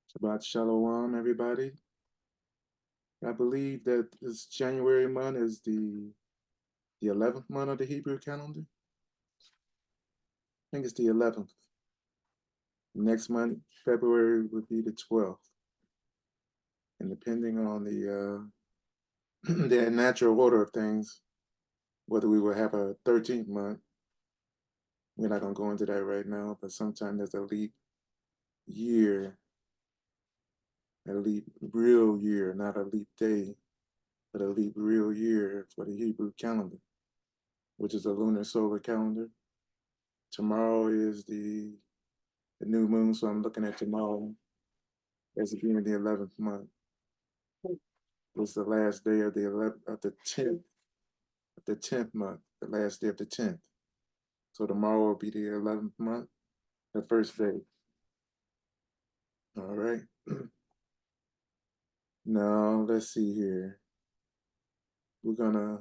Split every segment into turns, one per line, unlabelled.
Shabbat Shalom, everybody. I believe that this January month is the 11th month of the Hebrew calendar. I think it's the 11th. Next month, February, would be the 12th. And depending on the the natural order of things, whether we will have a 13th month, we're not going to go into that right now, but sometime there's a leap year, a leap real year, not a leap day, but a leap real year for the Hebrew calendar, which is a lunar solar calendar. Tomorrow is the new moon, so I'm looking at tomorrow as being the 11th month. It's the last day of the 11th of the 10th month, the last day of the 10th. So tomorrow will be the 11th month, the first day. All right. Now let's see here. We're gonna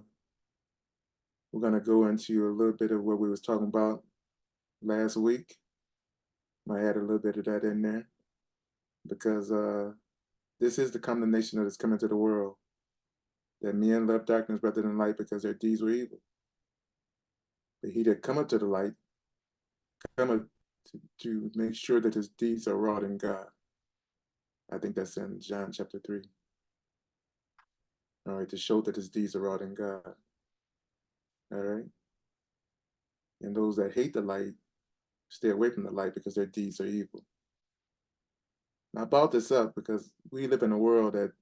we're gonna go into a little bit of what we was talking about last week. I add a little bit of that in there because this is the condemnation that is coming to the world, that men love darkness rather than light because their deeds were evil. But he that cometh to the light cometh to make sure that his deeds are wrought in God. I think that's in John chapter 3. All right, to show that his deeds are wrought in God. All right. And those that hate the light stay away from the light because their deeds are evil. Now, I brought this up because we live in a world that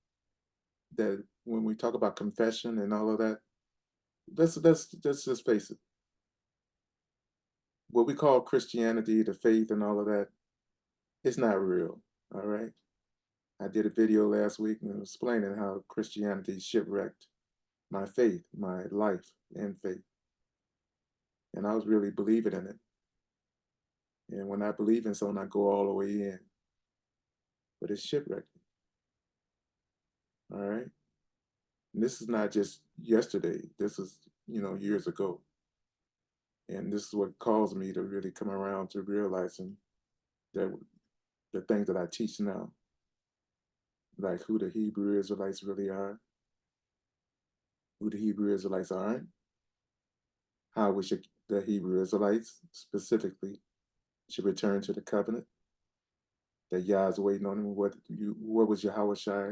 when we talk about confession and all of that, let's just face it. What we call Christianity, the faith and all of that, it's not real. All right. I did a video last week and explaining how Christianity shipwrecked my faith, my life and faith. And I was really believing in it. And when I believe in something, I go all the way in. But it's shipwrecked. All right. And this is not just yesterday. This is, years ago. And this is what caused me to really come around to realizing that the things that I teach now, like who the Hebrew Israelites really are, who the Hebrew Israelites aren't, how the Hebrew Israelites specifically should return to the covenant, that Yah's waiting on him. What was Yahweh Shai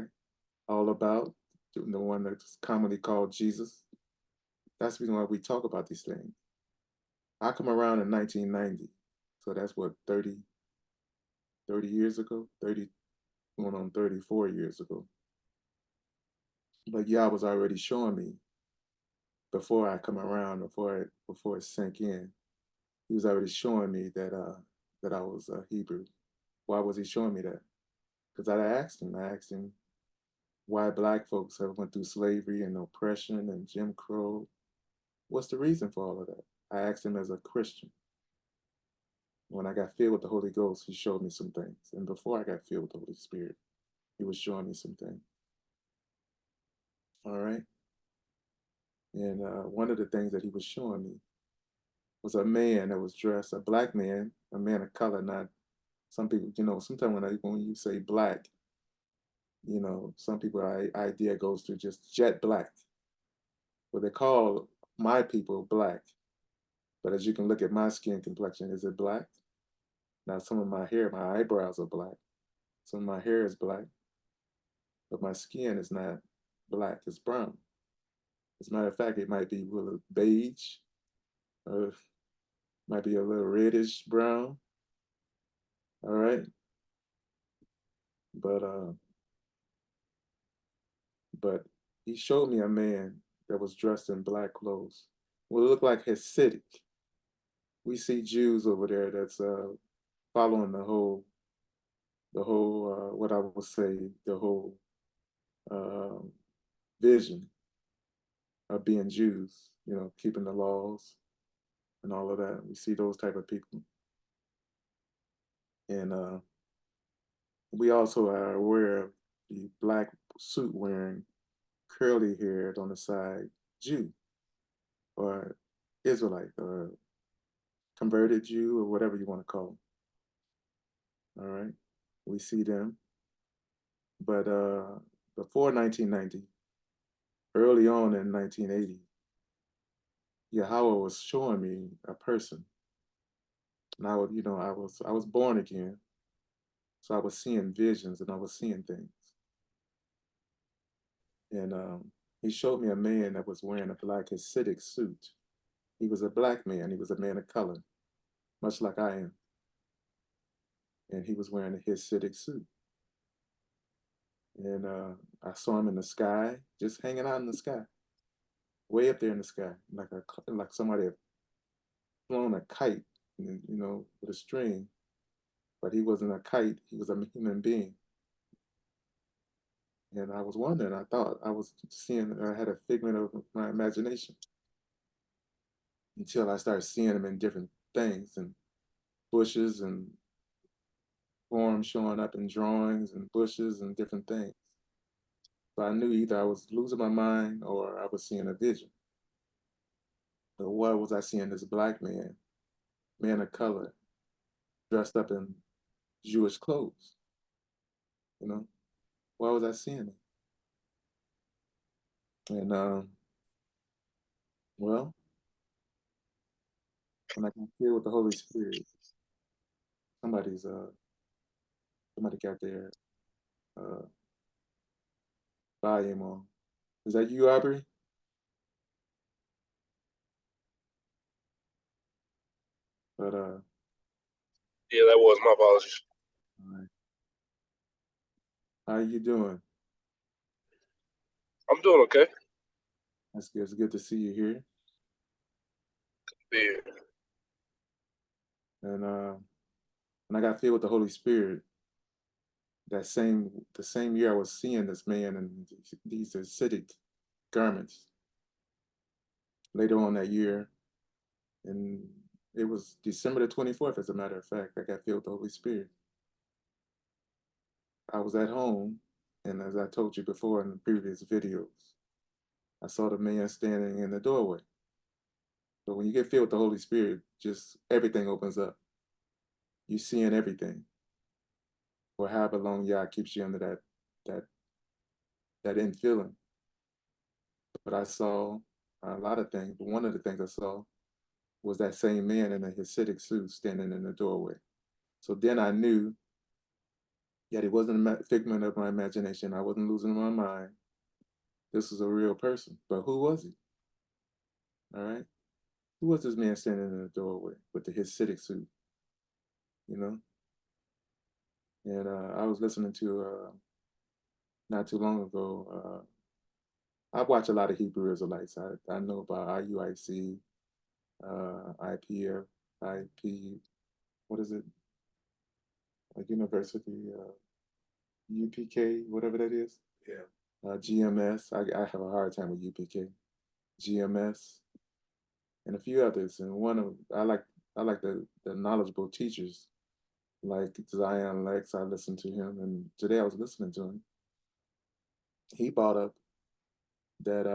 all about? The one that's commonly called Jesus. That's the reason why we talk about these things. I come around in 1990, so that's what 30 years ago, 30 going on 34 years ago. But Yah was already showing me before I come around, before it sank in. He was already showing me that I was a Hebrew. Why was he showing me that? Because I asked him. Why black folks have went through slavery and oppression and Jim Crow. What's the reason for all of that? I asked him as a Christian. When I got filled with the Holy Ghost, he showed me some things. And before I got filled with the Holy Spirit, he was showing me some things. All right. And one of the things that he was showing me was a man that was dressed, a black man, a man of color, not some people, sometimes when you say black, some people idea goes to just jet black. Well, they call my people black. But as you can look at my skin complexion, is it black? Now, some of my hair, my eyebrows are black. Some of my hair is black. But my skin is not black, it's brown. As a matter of fact, it might be a little beige, or might be a little reddish brown. All right. But uh, but he showed me a man that was dressed in black clothes. Well, it looked like Hasidic. We see Jews over there that's following the whole what I would say, the whole uh, vision of being Jews, keeping the laws and all of that. We see those type of people. And we also are aware of the black suit wearing, curly haired on the side Jew or Israelite or converted Jew or whatever you want to call them. All right. We see them. But before 1990, early on in 1980, Yahweh was showing me a person, and I was born again, so I was seeing visions and I was seeing things, and he showed me a man that was wearing a black Hasidic suit. He was a black man. He was a man of color, much like I am, and he was wearing a Hasidic suit. And I saw him in the sky, just hanging out in the sky, way up there in the sky, like somebody had flown a kite, with a string. But he wasn't a kite; he was a human being. And I was wondering. I thought I was seeing. I had a figment of my imagination until I started seeing him in different things and bushes and forms showing up in drawings and bushes and different things. So I knew either I was losing my mind or I was seeing a vision. But why was I seeing this black man, man of color, dressed up in Jewish clothes? You know, why was I seeing it? And well, when I got filled with the Holy Spirit, somebody's somebody got their uh volume on. Is that you, Aubrey? But
Yeah, that was my apologies.
all right. How you doing?
I'm doing okay.
That's good. It's good to see you here.
Yeah.
And when I got filled with the Holy Spirit, the same year I was seeing this man in these Hasidic garments. Later on that year, and it was December the 24th, as a matter of fact, I got filled with the Holy Spirit. I was at home, and as I told you before in the previous videos, I saw the man standing in the doorway. But when you get filled with the Holy Spirit, just everything opens up. You seeing everything, or however long Yah keeps you under that that in feeling. But I saw a lot of things. But one of the things I saw was that same man in a Hasidic suit standing in the doorway. So then I knew that it wasn't a figment of my imagination. I wasn't losing my mind. This was a real person. But who was he? All right. Who was this man standing in the doorway with the Hasidic suit? You know. And I was listening to not too long ago. I watch a lot of Hebrew Israelites. I know about IUIC, IPF, IP. What is it? Like University, UPK, whatever that is.
Yeah.
GMS. I have a hard time with UPK. GMS, and a few others. And one of I like the knowledgeable teachers like Zion Lex. I listened to him, and today I was listening to him. He brought up that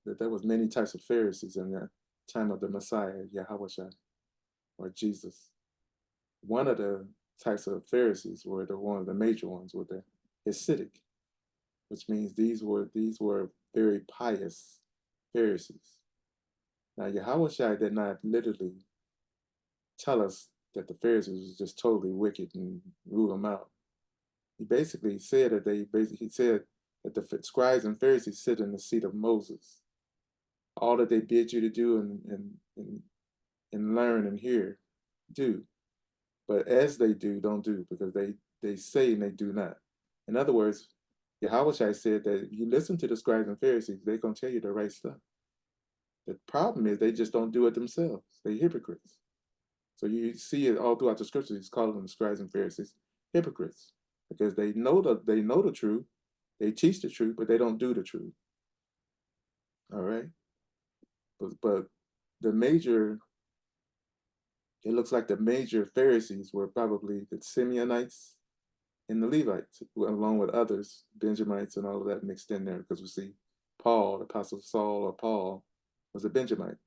that there was many types of Pharisees in the time of the Messiah, Yahweh or Jesus. One of the types of Pharisees were one of the major ones were the Hasidic, which means these were very pious Pharisees. Now Yahweh did not literally tell us that the Pharisees was just totally wicked and rule them out. He basically said that he said that the scribes and Pharisees sit in the seat of Moses. All that they bid you to do and learn and hear, do. But as they do, don't do, because they say and they do not. In other words, Yahweh said that if you listen to the scribes and Pharisees, they're gonna tell you the right stuff. The problem is they just don't do it themselves. They're hypocrites. So you see it all throughout the scriptures. He's calling them the scribes and Pharisees hypocrites because they know the truth, they teach the truth, but they don't do the truth. All right, but the major it looks like the major Pharisees were probably the Simeonites and the Levites, along with others, Benjamites and all of that mixed in there, because we see Paul, the Apostle Saul or Paul, was a Benjamite.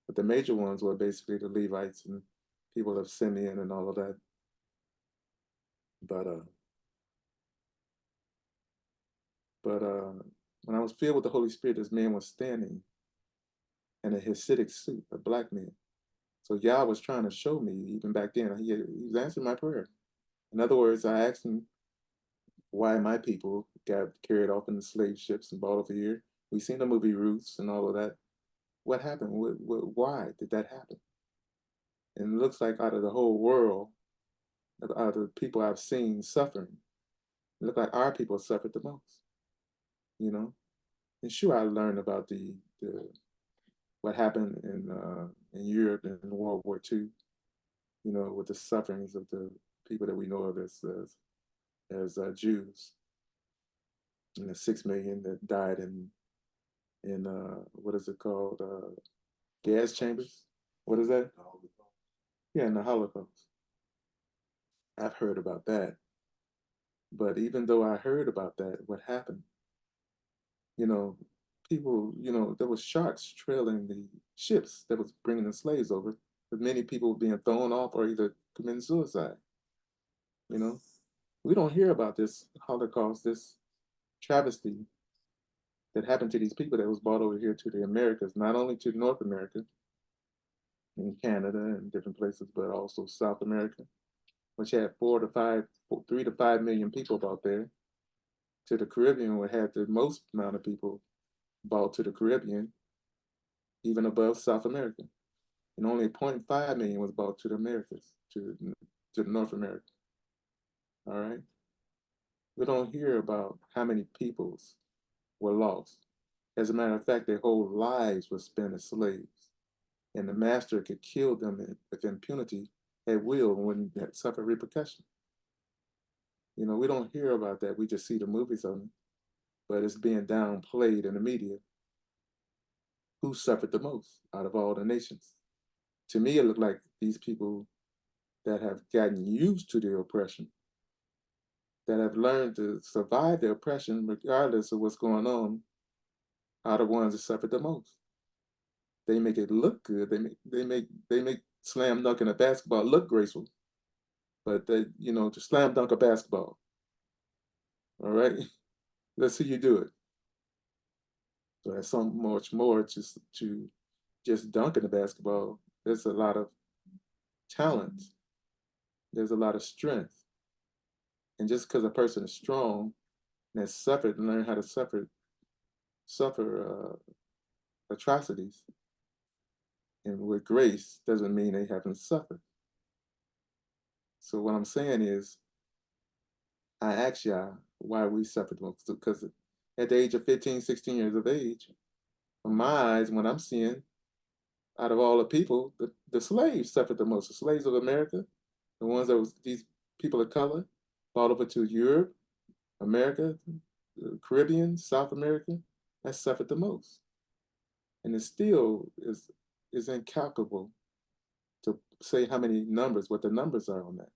But the major ones were basically the Levites and people of Simeon and all of that. But But when I was filled with the Holy Spirit, this man was standing in a Hasidic suit, a black man. So Yah was trying to show me, even back then, he was answering my prayer. In other words, I asked him why my people got carried off in the slave ships and brought over here. We seen the movie Roots and all of that. What happened? Why did that happen? And it looks like out of the whole world, out of the people I've seen suffering, it looked like our people suffered the most, you know? And sure, I learned about the what happened in Europe in World War II, with the sufferings of the people that we know of as Jews, and the 6 million that died in what is it called, gas chambers? What is that? Yeah, in the Holocaust. I've heard about that, but even though I heard about that, what happened? You know, people, there was sharks trailing the ships that was bringing the slaves over, with many people being thrown off or either committing suicide. You know, we don't hear about this Holocaust, this travesty that happened to these people that was brought over here to the Americas, not only to North America, in Canada and different places, but also South America, which had 3 to 5 million people out there, to the Caribbean, where had the most amount of people brought to the Caribbean, even above South America. And only 0.5 million was brought to the Americas, to North America. All right. We don't hear about how many peoples were lost. As a matter of fact, their whole lives were spent as slaves, and the master could kill them with impunity at will and wouldn't suffer repercussion. We don't hear about that. We just see the movies of it, but it's being downplayed in the media. Who suffered the most out of all the nations? To me, it looked like these people that have gotten used to the oppression, that have learned to survive the oppression regardless of what's going on, are the ones that suffered the most. They make it look good. They make slam dunking a basketball look graceful, but to slam dunk a basketball, all right, let's see you do it. So there's so much more to just dunking the basketball. There's a lot of talent. There's a lot of strength, and just because a person is strong and has suffered and learned how to suffer atrocities and with grace doesn't mean they haven't suffered. So what I'm saying is, I ask y'all why we suffered most, because at the age of 15, 16 years of age, from my eyes, when I'm seeing, out of all the people, the slaves suffered the most. The slaves of America, the ones that was these people of color, brought over to Europe, America, the Caribbean, South America, that suffered the most. And it still is incalculable to say how many numbers, what the numbers are on that.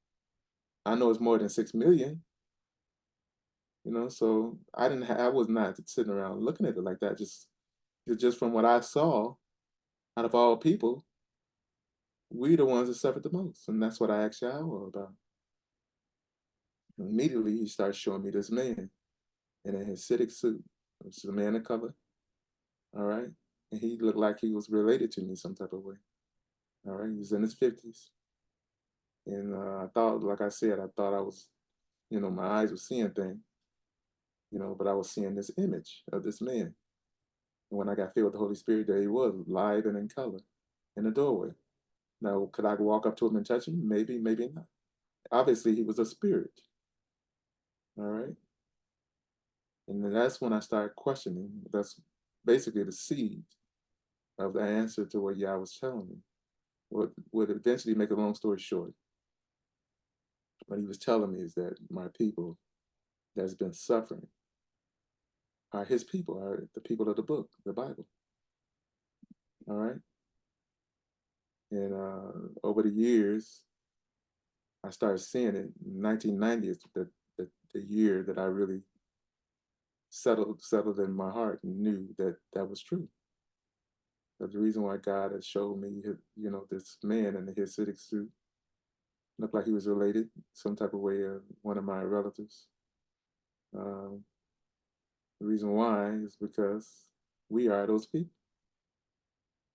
I know it's more than 6 million, so I was not sitting around looking at it like that. Just from what I saw, out of all people, we the ones that suffered the most. And that's what I asked Yahweh about. And immediately he starts showing me this man in a Hasidic suit. It's a man of color. All right. And he looked like he was related to me some type of way. All right. He was in his 50s. And I thought, like I said, I thought I was, my eyes were seeing things, but I was seeing this image of this man. And when I got filled with the Holy Spirit, there he was, live and in color, in the doorway. Now, could I walk up to him and touch him? Maybe, maybe not. Obviously, he was a spirit. All right. And then that's when I started questioning. That's basically the seed of the answer to what Yah was telling me. What would eventually make a long story short. What he was telling me is that my people that's been suffering are his people, are the people of the book, the Bible. All right. And over the years, I started seeing it. 1990 is the year that I really settled in my heart and knew that that was true. That's the reason why God had showed me, this man in the Hasidic suit looked like he was related some type of way, one of my relatives. Um, The reason why is because we are those people.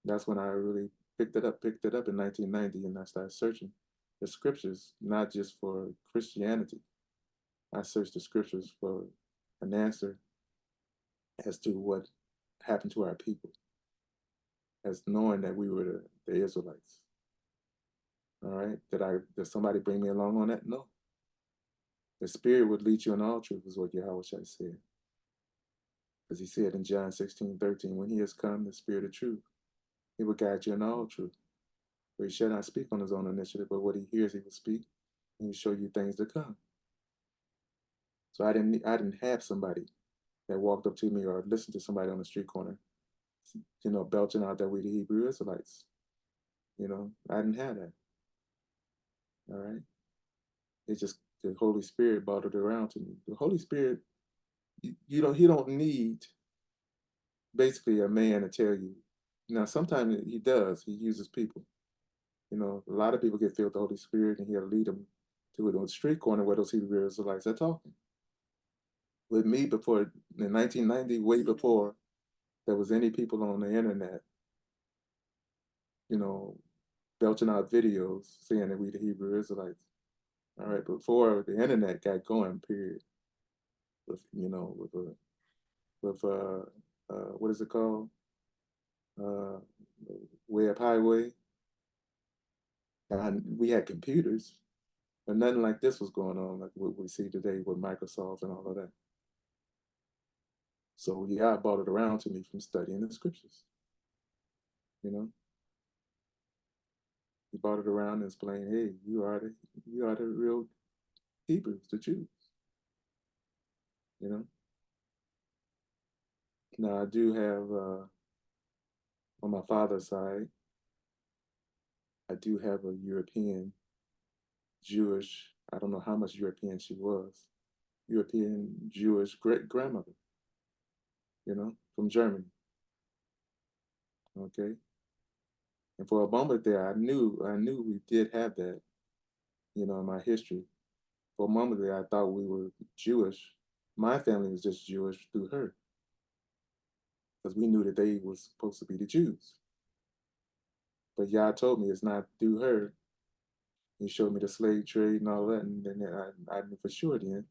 That's when I really picked it up in 1990, and I started searching the scriptures, not just for Christianity. I searched the scriptures for an answer as to what happened to our people, as knowing that we were the Israelites. All right. Did somebody bring me along on that? No. The Spirit would lead you in all truth, is what Yahweh said. Because he said in John 16:13, when he has come, the Spirit of truth, he will guide you in all truth. For he shall not speak on his own initiative, but what he hears he will speak, and he will show you things to come. So I didn't have somebody that walked up to me or listened to somebody on the street corner, belching out that we the Hebrew Israelites. I didn't have that. All right. It's just the Holy Spirit brought it around to me. The Holy Spirit, he don't need basically a man to tell you. Now, sometimes he does. He uses people. A lot of people get filled with the Holy Spirit, and he'll lead them to the street corner where those Hebrew Israelites are talking. With me, before in 1990, way before there was any people on the internet, you know, belching out videos saying that we the Hebrew Israelites. All right, before the internet got going, period. With what is it called? Uh, Web highway. And we had computers, but nothing like this was going on, like what we see today with Microsoft and all of that. So yeah, I brought it around to me from studying the scriptures. You know, he brought it around and explained, hey, you are the real Hebrews, the Jews. You know. Now I do have on my father's side, I do have a European Jewish. I don't know how much European she was. European Jewish great grandmother. From Germany. Okay. And for a moment there, I knew we did have that, in my history. For a moment there, I thought we were Jewish. My family was just Jewish through her, because we knew that they were supposed to be the Jews. But Yah told me it's not through her. He showed me the slave trade and all that, and then I knew for sure then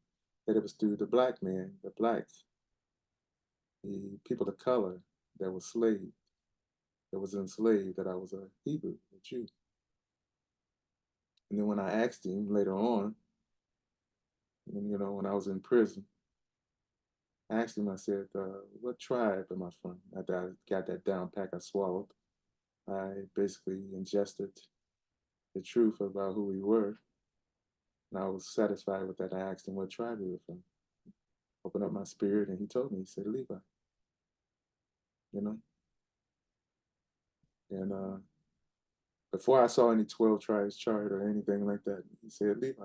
that it was through the black man, the blacks, the people of color that was slave, that was enslaved, that I was a Hebrew, a Jew. And then when I asked him later on, when I was in prison, I asked him, I said, what tribe am I from? After I got that down pack, I swallowed. I basically ingested the truth about who we were. And I was satisfied with that. I asked him what tribe we were from. Opened up my spirit, and he told me, he said, Levi, you know? And before I saw any 12 tribes chart or anything like that, he said, Levi.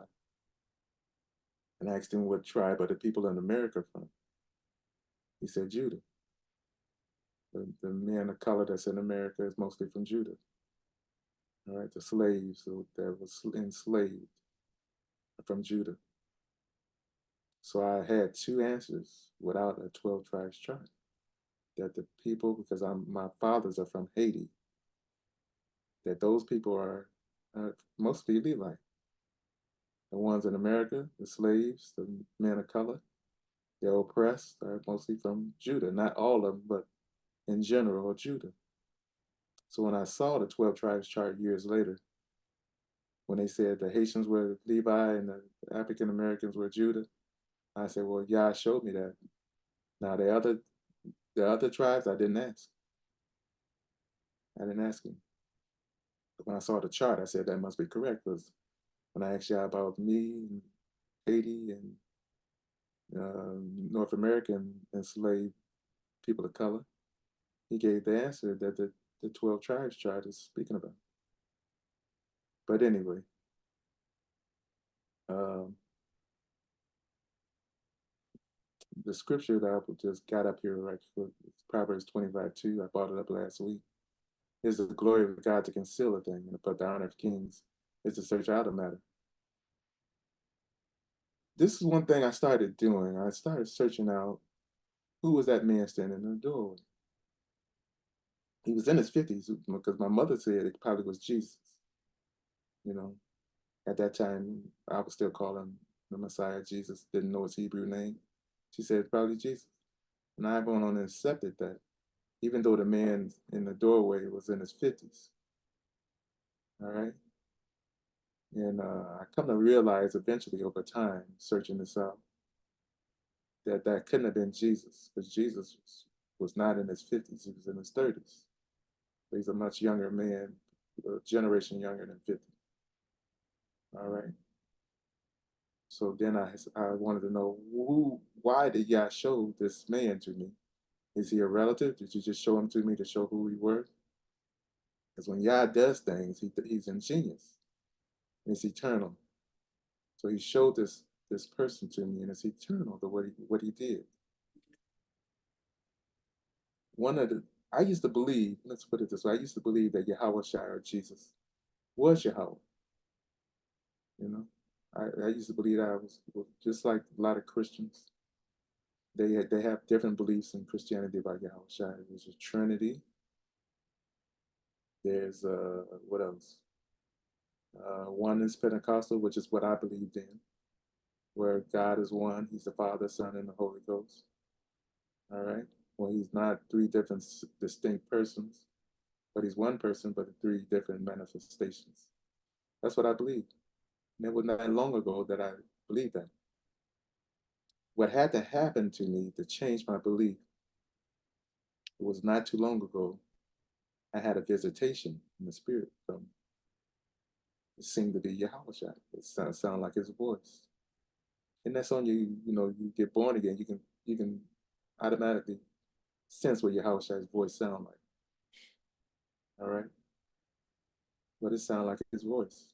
And I asked him what tribe are the people in America from? He said, Judah. The men of color that's in America is mostly from Judah. All right, the slaves that was enslaved are from Judah. So I had two answers without a 12 tribes chart. That the people, because my fathers are from Haiti, that those people are mostly Levite. The ones in America, the slaves, the men of color, the oppressed are mostly from Judah. Not all of them, but in general, Judah. So when I saw the 12 tribes chart years later, when they said the Haitians were Levi and the African Americans were Judah, I said, well, Yah showed me that. Now the other tribes, I didn't ask. I didn't ask him. But when I saw the chart, I said that must be correct, because when I asked Yah about me and Haiti and North American enslaved people of color, he gave the answer that the 12 tribes chart is speaking about. But anyway, um, the scripture that I just got up here, right, Proverbs 25:2, I brought it up last week. Is the glory of God to conceal a thing, but the honor of kings is to search out a matter. This is one thing I started doing. I started searching out Who was that man standing in the doorway? He was in his 50s because my mother said it probably was Jesus. You know, at that time, I was still calling the Messiah Jesus, didn't know his Hebrew name. She said, probably Jesus. And I went on and accepted that, even though the man in the doorway was in his 50s. All right. And I come to realize eventually over time, searching this out, that that couldn't have been Jesus, because Jesus was not in his 50s, he was in his 30s. He's a much younger man, a generation younger than 50. All right. So then I wanted to know why did Yah show this man to me? Is he a relative? Did you just show him to me to show who he were? Because when Yah does things, he's ingenious. It's eternal. So he showed this person to me, and it's eternal the what he did. One of the I used to believe, let's put it this way, I used to believe that Yahweh Shai or Jesus was Yahweh. You know, I used to believe that I was just like a lot of Christians. They have different beliefs in Christianity about Yahweh Shai. There's a Trinity. There's what else? Oneness Pentecostal, which is what I believed in, where God is one. He's the Father, Son, and the Holy Ghost. All right. Well, he's not three different distinct persons, but he's one person, but three different manifestations. That's what I believed. And it was not long ago that I believed that. What had to happen to me to change my belief, it was not too long ago. I had a visitation in the spirit from it seemed to be Yahweh. It sound like his voice. And that's on you, you know, you get born again, you can automatically sense what Yahweh's voice sound like. All right. But it sounded like his voice.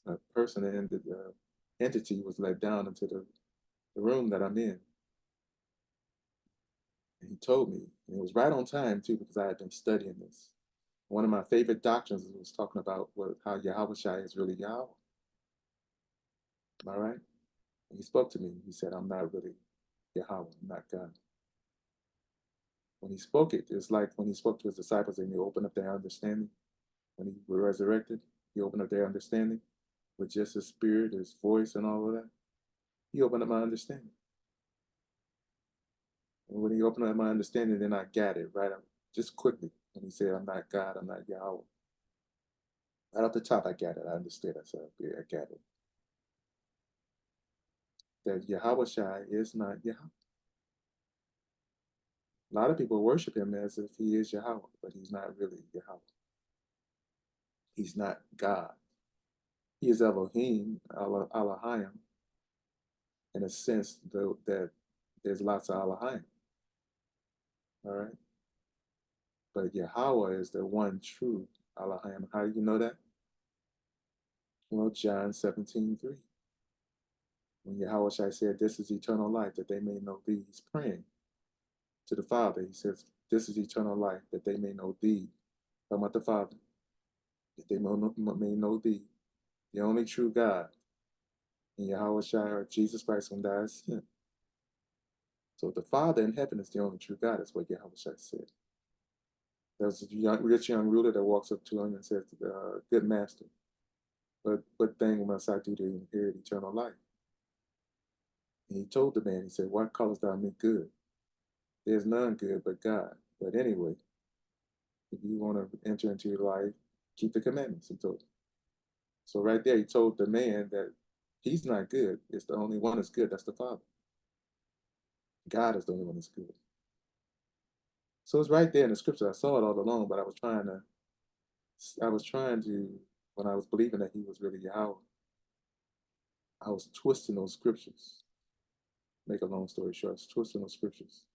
A person and the entity was let down into the room that I'm in. And he told me, and it was right on time too, because I had been studying this. One of my favorite doctrines was talking about how Yahweh is really Yahweh. All right. And he spoke to me. He said, I'm not really Yahweh, I'm not God. When he spoke it, it's like when he spoke to his disciples and he opened up their understanding. When he was resurrected, he opened up their understanding with just his spirit, his voice, and all of that. He opened up my understanding. And when he opened up my understanding, then I got it right up, just quickly. When he said, I'm not God, I'm not Yahweh. Right off the top, I got it. I understood. I said, yeah, I got it. That Yahweh Shai is not Yahweh. A lot of people worship him as if he is Yahweh, but he's not really Yahweh. He's not God. He is Elohim, Elohim, in a sense that there's lots of Elohim. All right. But Yahweh is the one true Elohim. How do you know that? Well, John 17:3. When Yahweh said, this is eternal life, that they may know thee, he's praying to the Father. He says, this is eternal life, that they may know thee. Talking about the Father, that they may know thee, the only true God, and Yahweh or Jesus Christ whom thou hast sent. So the Father in heaven is the only true God, is what Yahweh said. There's a rich young ruler that walks up to him and says, good master, but what thing must I do to inherit eternal life? And he told the man, he said, why callest thou me good? There's none good but God. But anyway, if you want to enter into your life, keep the commandments, he told him. So right there, he told the man that he's not good. It's the only one that's good. That's the Father. God is the only one that's good. So it's right there in the scripture. I saw it all along, but I was trying to, when I was believing that he was really Yahweh, I was twisting those scriptures. Make a long story short, I was twisting those scriptures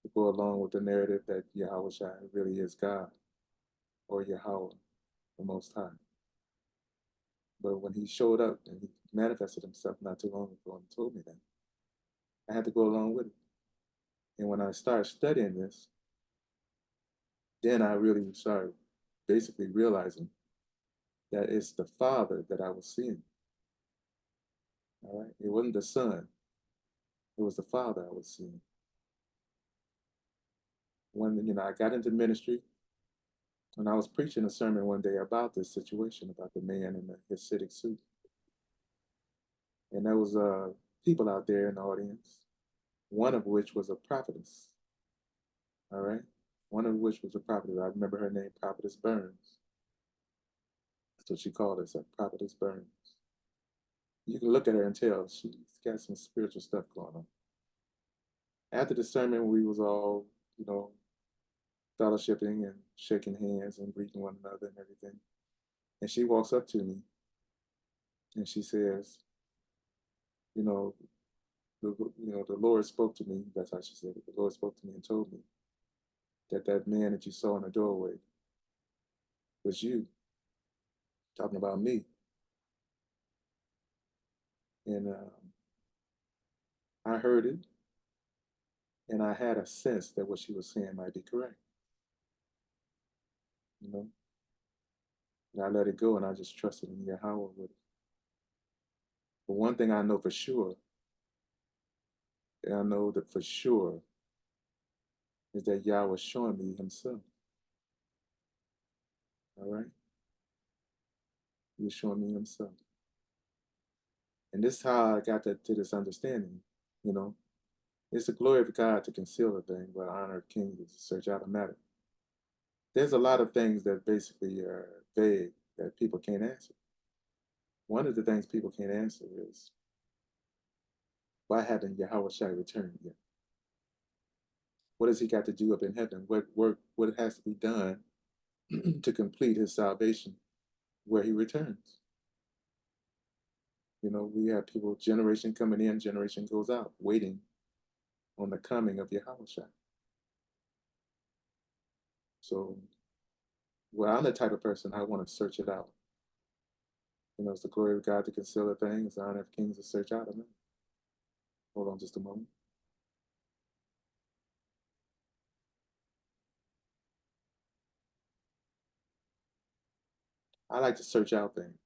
to go along with the narrative that Yahweh really is God or Yahweh, the Most High. But when he showed up and he manifested himself not too long ago and told me that, I had to go along with it. And when I started studying this, then I really started basically realizing that it's the Father that I was seeing. All right. It wasn't the Son. It was the Father I was seeing. When I got into ministry, and I was preaching a sermon one day about this situation, about the man in the Hasidic suit, and there was people out there in the audience, one of which was a prophetess. All right, one of which was a prophetess. I remember her name, Prophetess Burns. That's what she called herself, Prophetess Burns. You can look at her and tell she's got some spiritual stuff going on. After the sermon, we was all, you know, fellowshipping and shaking hands and greeting one another and everything. And she walks up to me and she says, you know, the Lord spoke to me. That's how she said it. The Lord spoke to me and told me that that man that you saw in the doorway was you, talking about me. And I heard it, and I had a sense that what she was saying might be correct. You know, and I let it go, and I just trusted in Yahweh with it. But one thing I know for sure, and I know that for sure, is that Yah was showing me Himself. All right, He was showing me Himself, and this is how I got to this understanding. You know, it's the glory of God to conceal a thing, but honor of kings is to search out a matter. There's a lot of things that basically are vague that people can't answer. One of the things people can't answer is why haven't Yahweh Shai returned yet? What has He got to do up in heaven? What work? What has to be done to complete His salvation where He returns? We have people, generation coming in, generation goes out, waiting on the coming of Yahweh Shai. So, well, I'm the type of person I want to search it out. It's the glory of God to conceal a thing. It's the honor of kings to search out a man. Hold on just a moment. I like to search out things.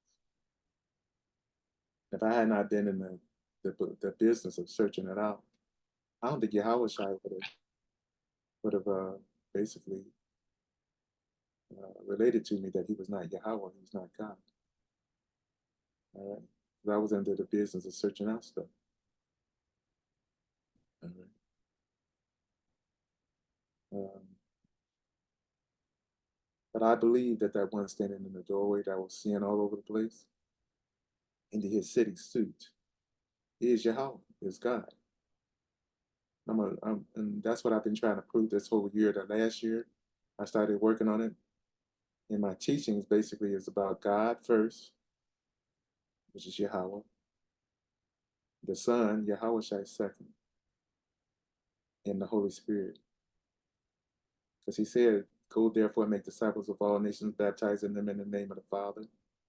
If I had not been in the business of searching it out, I don't think Yahweh Shai would have basically related to me that he was not Yahweh, he was not God. All right. I was into the business of searching out stuff. All right. But I believe that that one standing in the doorway that was seeing all over the place into his city suit is Yahweh, is God. And that's what I've been trying to prove this whole year. That last year, I started working on it. And my teachings basically is about God first, which is Yahweh, the Son, Yahweh Shai second, and the Holy Spirit. Because He said, go therefore and make disciples of all nations, baptizing them in the name of the Father,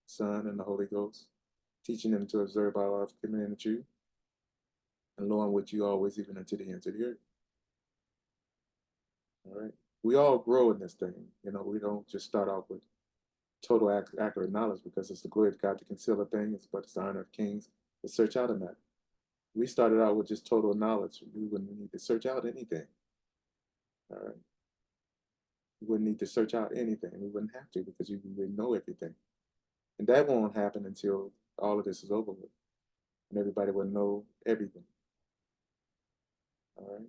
Son, and the Holy Ghost, teaching them to observe all I've commanded you, and lo, I'm with you always, even unto the ends of the earth. All right. We all grow in this thing. We don't just start off with total accurate knowledge because it's the glory of God to conceal a thing, but it's the honor of kings to search out a matter. We started out with just total knowledge. We wouldn't need to search out anything. All right. We wouldn't need to search out anything. We wouldn't have to because we would know everything. And that won't happen until all of this is over with. And everybody will know everything. All right.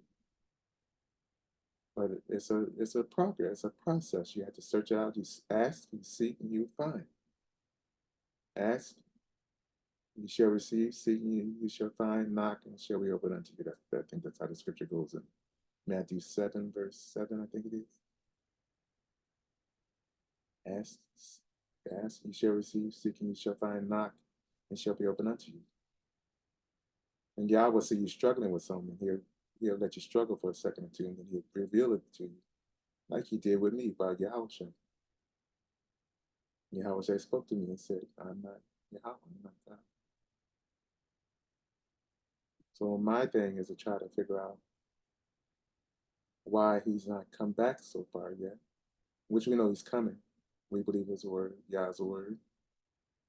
But it's a progress, a process. You have to search out, you ask, you seek, and you find. Ask, you shall receive, seek, you shall find, knock, and shall be opened unto you. I think that's how the scripture goes in Matthew 7, verse 7, I think it is. Ask, ask, you shall receive, seek, and you shall find, knock, and shall be opened unto you. And Yah will see you struggling with something. He'll let you struggle for a second or two, and then He'll reveal it to you, like He did with me by Yahweh. Yahweh spoke to me and said, I'm not Yahweh, I'm not God. So my thing is to try to figure out why He's not come back so far yet, which we know He's coming. We believe His word, Yah's word.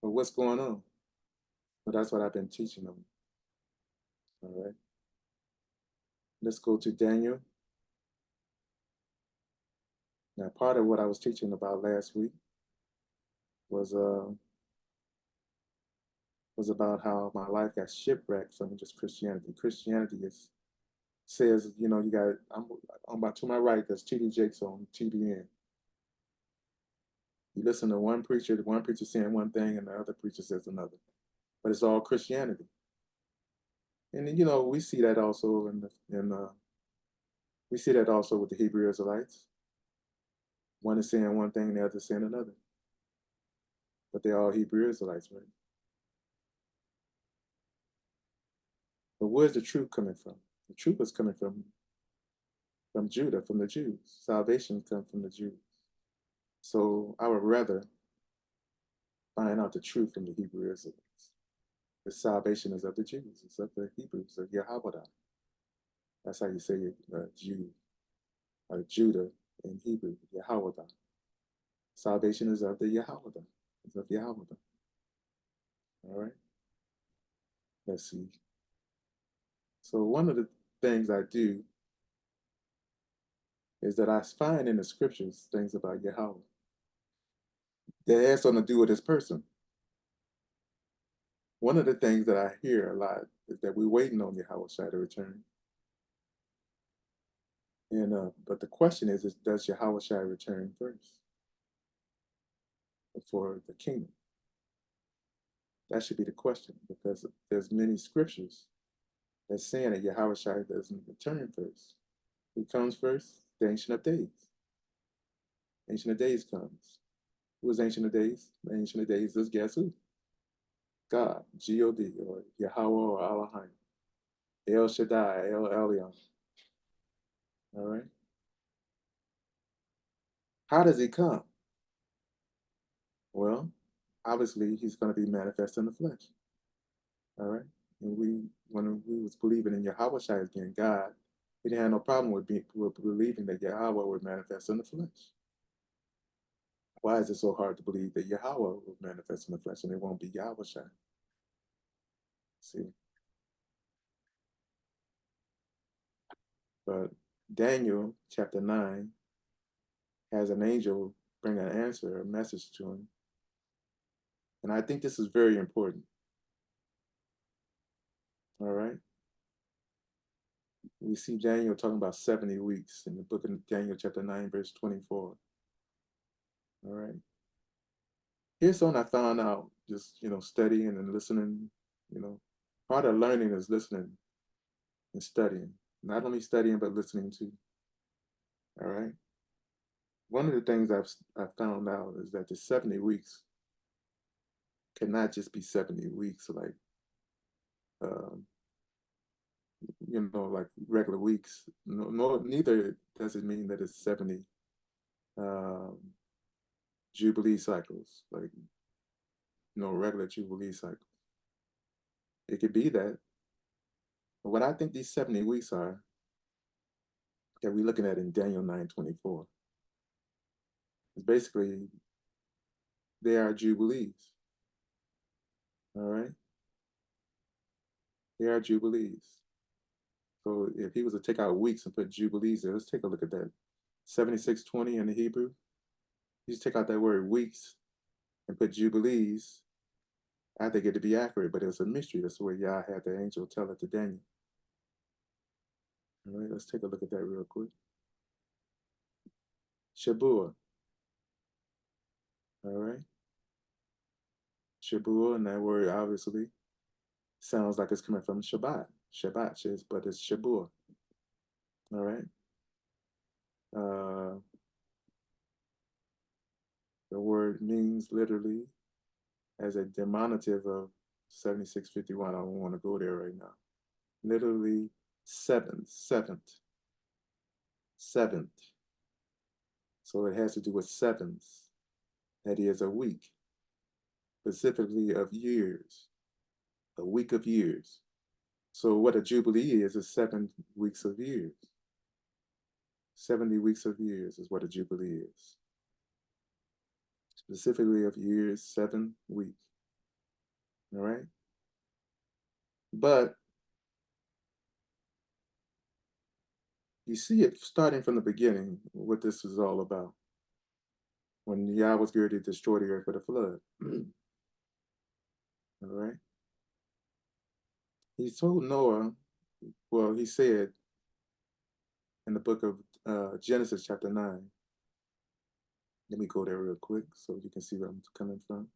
But what's going on? Well, that's what I've been teaching them. All right. Let's go to Daniel Now, part of what I was teaching about last week was was about how my life got shipwrecked from just Christianity. Christianity is says, you know, you got I'm about to my right. There's TD Jakes on TBN. You listen to one preacher saying one thing, and the other preacher says another. But it's all Christianity, and then, you know, we see that also we see that also with the Hebrew Israelites. One is saying one thing, the other is saying another, but they're all Hebrew Israelites, right? But where's the truth coming from? The truth is coming from Judah, from the Jews. Salvation comes from the Jews. So I would rather find out the truth from the Hebrew Israelites. The salvation is of the Jews. It's of the Hebrews, of Yahweh. That's how you say it, Jew, or Judah in Hebrew, Yahweh. Salvation is of the Yahweh. It's of Yahweh. All right. Let's see. So one of the things I do is that I find in the scriptures things about Yahweh that has something to do with this person. One of the things that I hear a lot is that we're waiting on Yahweh Shai to return. And but the question is does Yahweh Shai return first for the kingdom? That should be the question, because there's many scriptures that's saying that Yahweh Shai doesn't return first. Who comes first? The Ancient of Days. Ancient of Days comes. Who is Ancient of Days? The Ancient of Days is guess who? God, G-O-D, or Yahweh or Elohim. El Shaddai, El Elyon. All right. How does he come? Well, obviously he's going to be manifest in the flesh. All right. And when we was believing in Yahweh Shai as being God, we didn't have no problem with believing that Yahweh would manifest in the flesh. Why is it so hard to believe that Yahweh will manifest in the flesh and it won't be Yahweh Shai? See, but Daniel chapter 9 has an angel bring an answer, a message to him. And I think this is very important. All right. We see Daniel talking about 70 weeks in the book of Daniel, chapter 9, verse 24. All right. Here's something I found out just, you know, studying and listening. You know, part of learning is listening and studying. Not only studying, but listening too. All right. One of the things I've found out is that the 70 weeks cannot just be 70 weeks like, um, you know, like regular weeks. No, neither does it mean that it's 70 um, Jubilee cycles, like, you know, regular Jubilee cycles. It could be that. But what I think these 70 weeks are that we're looking at in Daniel 9:24 is basically they are Jubilees. All right? They are Jubilees. So if he was to take out weeks and put Jubilees there, let's take a look at that. 76:20 in the Hebrew. You just take out that word weeks and put Jubilees. I think it to be accurate, but it's a mystery. That's the way Yah had the angel tell it to Daniel. All right, let's take a look at that real quick. Shabuah. All right. Shabuah, and that word obviously sounds like it's coming from Shabbat. Shabbat is, but it's Shabuah. All right. Uh, the word means literally as a diminutive of 7651. I don't want to go there right now. Literally seventh. So it has to do with sevens. That is a week, specifically of years, a week of years. So what a jubilee is 7 weeks of years. 70 weeks of years is what a jubilee is. Specifically of years, 7 weeks. All right. But you see it starting from the beginning, what this is all about. when Yah was going to destroy the earth with a flood. All right. He told Noah, well, he said in the book of Genesis, chapter 9. Let me go there real quick so you can see where I'm coming from.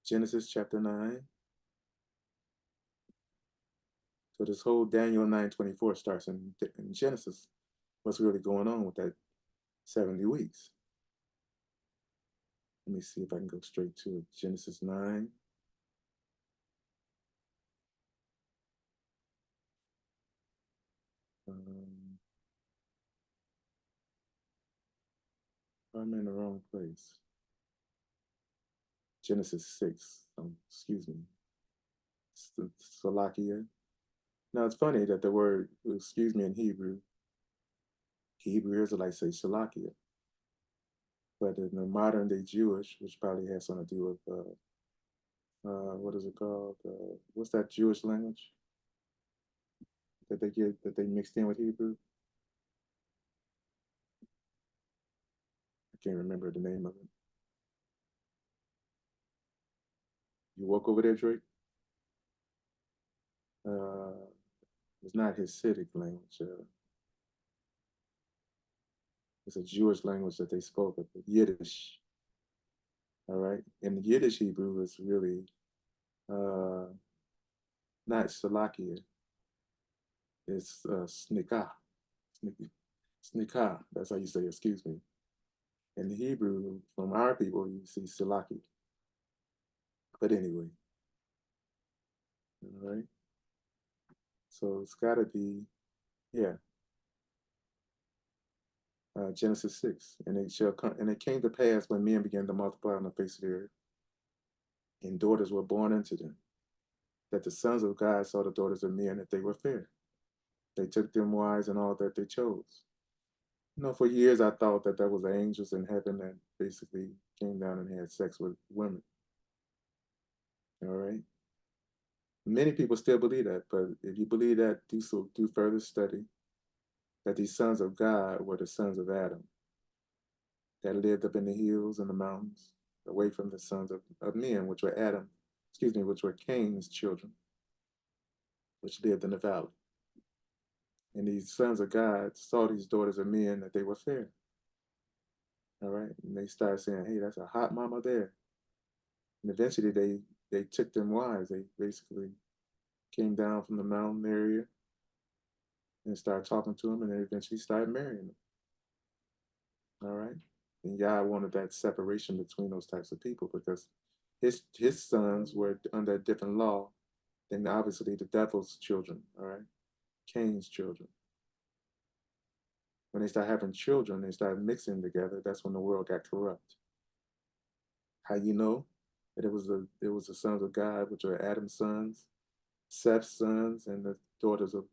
Genesis, chapter 9. So this whole Daniel 9:24 starts in Genesis. What's really going on with that 70 weeks? Let me see if I can go straight to it. Genesis 9. Um, I'm in the wrong place. Genesis 6. Excuse me. Salakia. Now it's funny that the word excuse me in Hebrew Israelites say Salakia. But in the modern day Jewish, which probably has something to do with what is it called? What's that Jewish language that they mixed in with Hebrew? I can't remember the name of it. You woke over there, Drake? Uh, it's not Hasidic language. It's a Jewish language that they spoke of, Yiddish. All right, and Yiddish Hebrew is really uh, not Salakia. It's Snikah. Snikah. That's how you say. Excuse me. In Hebrew, from our people, you see Salaki. But anyway, all right. So it's got to be, yeah, Genesis 6. And it shall come, and it came to pass when men began to multiply on the face of the earth, and daughters were born unto them, that the sons of God saw the daughters of men that they were fair. They took them wives and all that they chose. You know, for years I thought that there was angels in heaven that basically came down and had sex with women. All right. Many people still believe that, but if you believe that, do further study that these sons of God were the sons of Adam that lived up in the hills and the mountains, away from the sons of men, which were Adam, excuse me, which were Cain's children, which lived in the valley. And these sons of God saw these daughters of men that they were fair. All right. And they started saying, hey, that's a hot mama there. And eventually they took them wives. They basically came down from the mountain area and started talking to them, and they eventually started marrying them. All right. And Yah wanted that separation between those types of people because his sons were under a different law than obviously the devil's children, all right? Cain's children. When they start having children, they start mixing together, that's when the world got corrupt. How you know that it was the sons of God, which are Adam's sons, Seth's sons, and the daughters of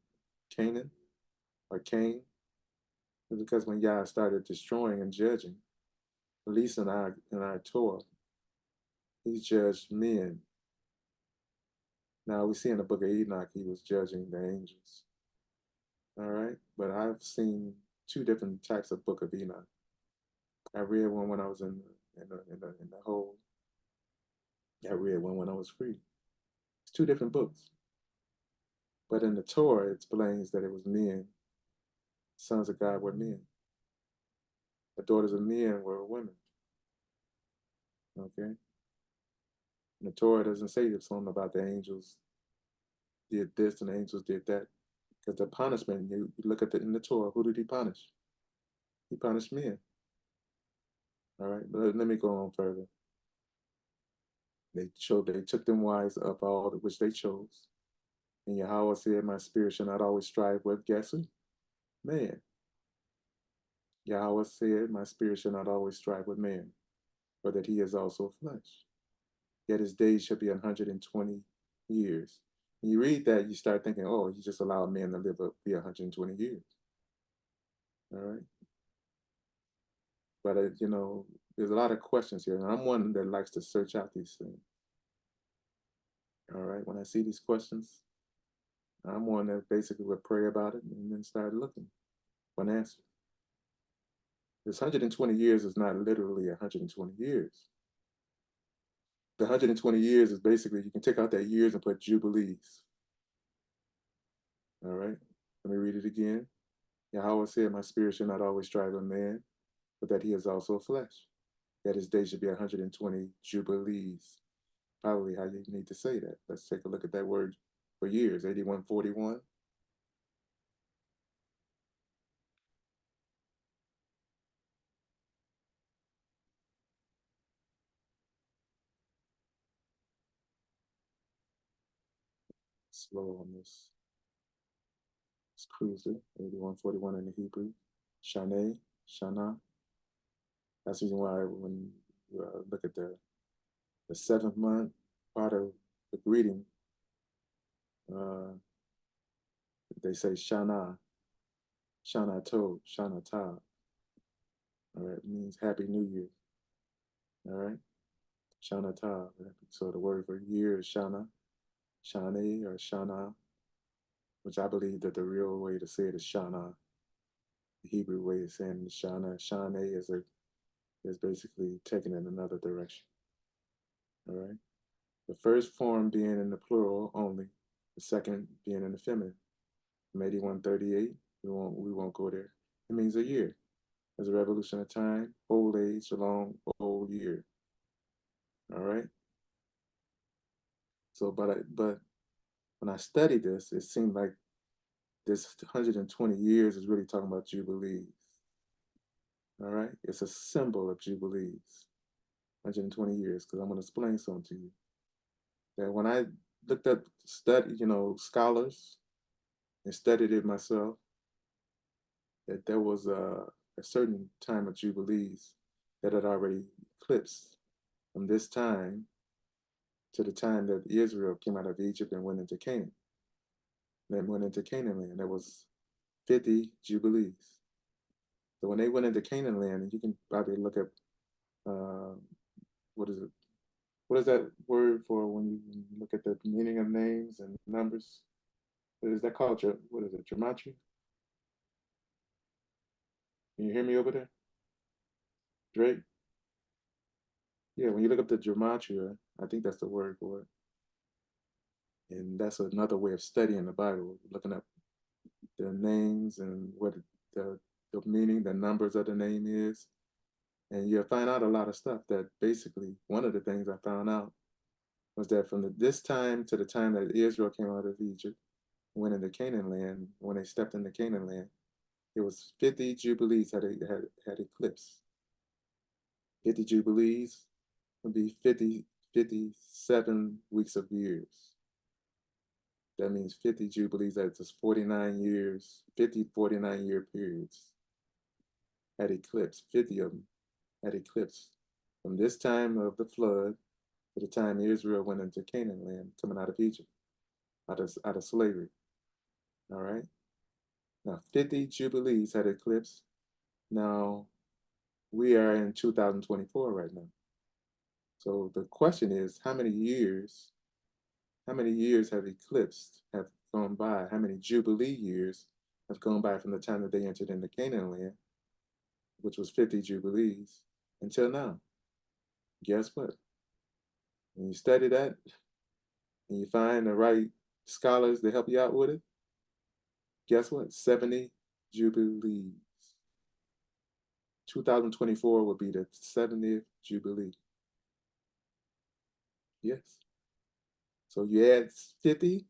Canaan or Cain? It's because when Yah started destroying and judging, at least in our Torah, he judged men. Now we see in the book of Enoch, he was judging the angels. All right. But I've seen two different types of book of Enoch. I read one when I was in the hole. I read one when I was free. It's two different books. But in the Torah, it explains that it was men. Sons of God were men. The daughters of men were women. Okay. And the Torah doesn't say something about the angels did this and the angels did that. Because the punishment, you look at in the Torah, who did he punish? He punished men. All right. But let me go on further. They took them wives of all which they chose. And Yahweh said, my spirit shall not always strive with, guess who? Man. Yahweh said, my spirit shall not always strive with man, for that he is also flesh. Yet his days shall be 120 years. When you read that, you start thinking, oh, he just allowed man to live up, be 120 years. All right. But, there's a lot of questions here. And I'm one that likes to search out these things. All right. When I see these questions, I'm one that basically would pray about it and then start looking for an answer. This 120 years is not literally 120 years. The 120 years is basically, you can take out that years and put jubilees. All right. Let me read it again. Yahweh said, my spirit shall not always strive with man, but that he is also flesh. That his day should be 120 jubilees. Probably how you need to say that. Let's take a look at that word for years. 8141. Slow on this. It's cruiser. 8141 in the Hebrew. Shane, Shana. That's the reason why when you look at the seventh month, part of the greeting, uh, they say Shana, Shana To, Shana Ta. All right, it means Happy New Year. All right, Shana Ta. So the word for year is Shana, Shane or Shana, which I believe that the real way to say it is Shana. The Hebrew way of saying Shana, Shane is basically taken in another direction. All right. The first form being in the plural only, the second being in the feminine. From 8138, we won't go there. It means a year. As a revolution of time, old age, long, old year. All right. So, but when I studied this, it seemed like this 120 years is really talking about jubilees. All right. It's a symbol of jubilees. 120 years, because I'm going to explain something to you. That when I looked up scholars and studied it myself, that there was a certain time of jubilees that had already eclipsed from this time to the time that Israel came out of Egypt and went into Canaan. They went into Canaan land. There was 50 jubilees. So when they went into Canaan land, and you can probably look up uh, what is it? What is that word for when you look at the meaning of names and numbers? What is that called? What is it? Gematria? Can you hear me over there, Drake? Yeah, when you look up the gematria, I think that's the word for it. And that's another way of studying the Bible, looking up the names and what the, the meaning, the numbers of the name is. And you'll find out a lot of stuff that basically, one of the things I found out was that from this time to the time that Israel came out of Egypt, went into Canaan land, when they stepped into Canaan land, it was 50 Jubilees had eclipsed. 50 Jubilees would be 57 weeks of years. That means 50 Jubilees, that's just 49 years, 50, 49-year periods had eclipsed, 50 of them had eclipsed. From this time of the flood to the time Israel went into Canaan land, coming out of Egypt, out of slavery. All right. Now, 50 Jubilees had eclipsed. Now, we are in 2024 right now. So the question is, how many years have eclipsed, have gone by? How many Jubilee years have gone by from the time that they entered into Canaan land, which was 50 Jubilees, until now? Guess what? When you study that and you find the right scholars to help you out with it, guess what? 70 Jubilees. 2024 will be the 70th Jubilee. Yes. So you add 50,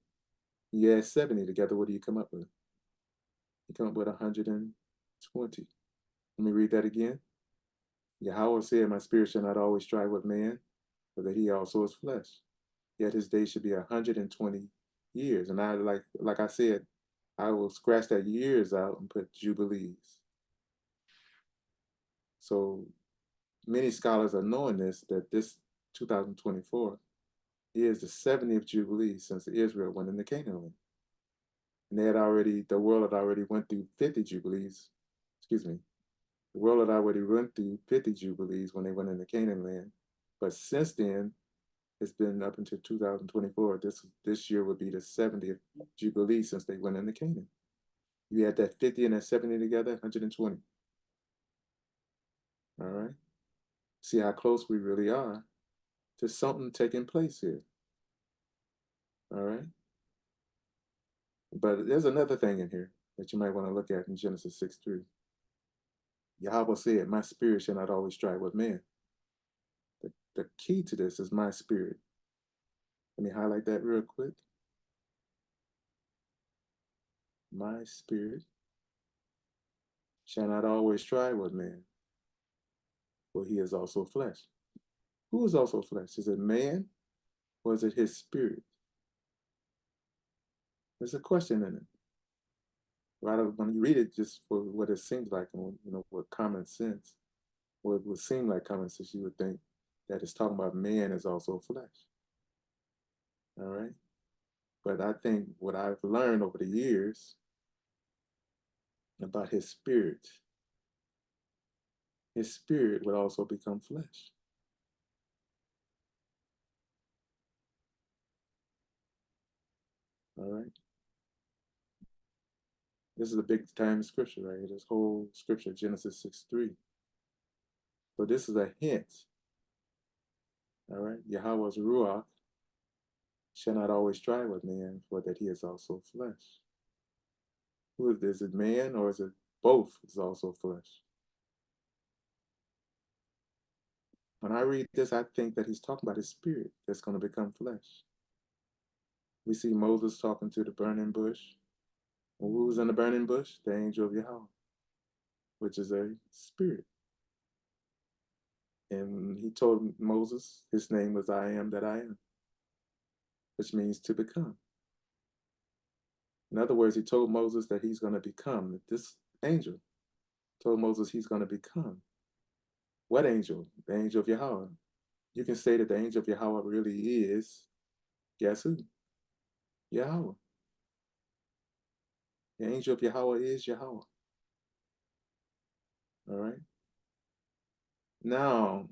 you add 70 together, what do you come up with? You come up with 120. Let me read that again. Yahweh said, my spirit shall not always strive with man, but that he also is flesh. Yet his days should be 120 years. And I like I said, I will scratch that years out and put jubilees. So many scholars are knowing this, that this 2024 is the 70th jubilee since Israel went into Canaan land. And the world had already went through 50 jubilees. Excuse me. The world had already went through 50 jubilees when they went into Canaan land. But since then, it's been up until 2024. This year would be the 70th jubilee since they went into Canaan. You add that 50 and that 70 together, 120. All right. See how close we really are to something taking place here. All right. But there's another thing in here that you might want to look at in Genesis 6:3. Yahweh said, my spirit shall not always strive with men. The key to this is my spirit. Let me highlight that real quick. My spirit shall not always strive with man, for he is also flesh. Who is also flesh? Is it man or is it his spirit? There's a question in it. Right when you read it, just for what it seems like, and with common sense, what it would seem like common sense, you would think that it's talking about man is also flesh. All right. But I think what I've learned over the years about his spirit would also become flesh. All right. This is a big time scripture right here. This whole scripture, Genesis 6:3. So this is a hint. All right. Yahweh's Ruach shall not always strive with man, for that he is also flesh. Who is this? Is it man or is it both is also flesh? When I read this, I think that he's talking about his spirit that's going to become flesh. We see Moses talking to the burning bush. And who was in the burning bush? The angel of Yahweh, which is a spirit. And he told Moses his name was I am that I am, which means to become. In other words, he told Moses that he's going to become. This angel told Moses he's going to become. What angel? The angel of Yahweh. You can say that the angel of Yahweh really is, guess who? Yahweh. The angel of Yahweh is Yahweh. All right. Now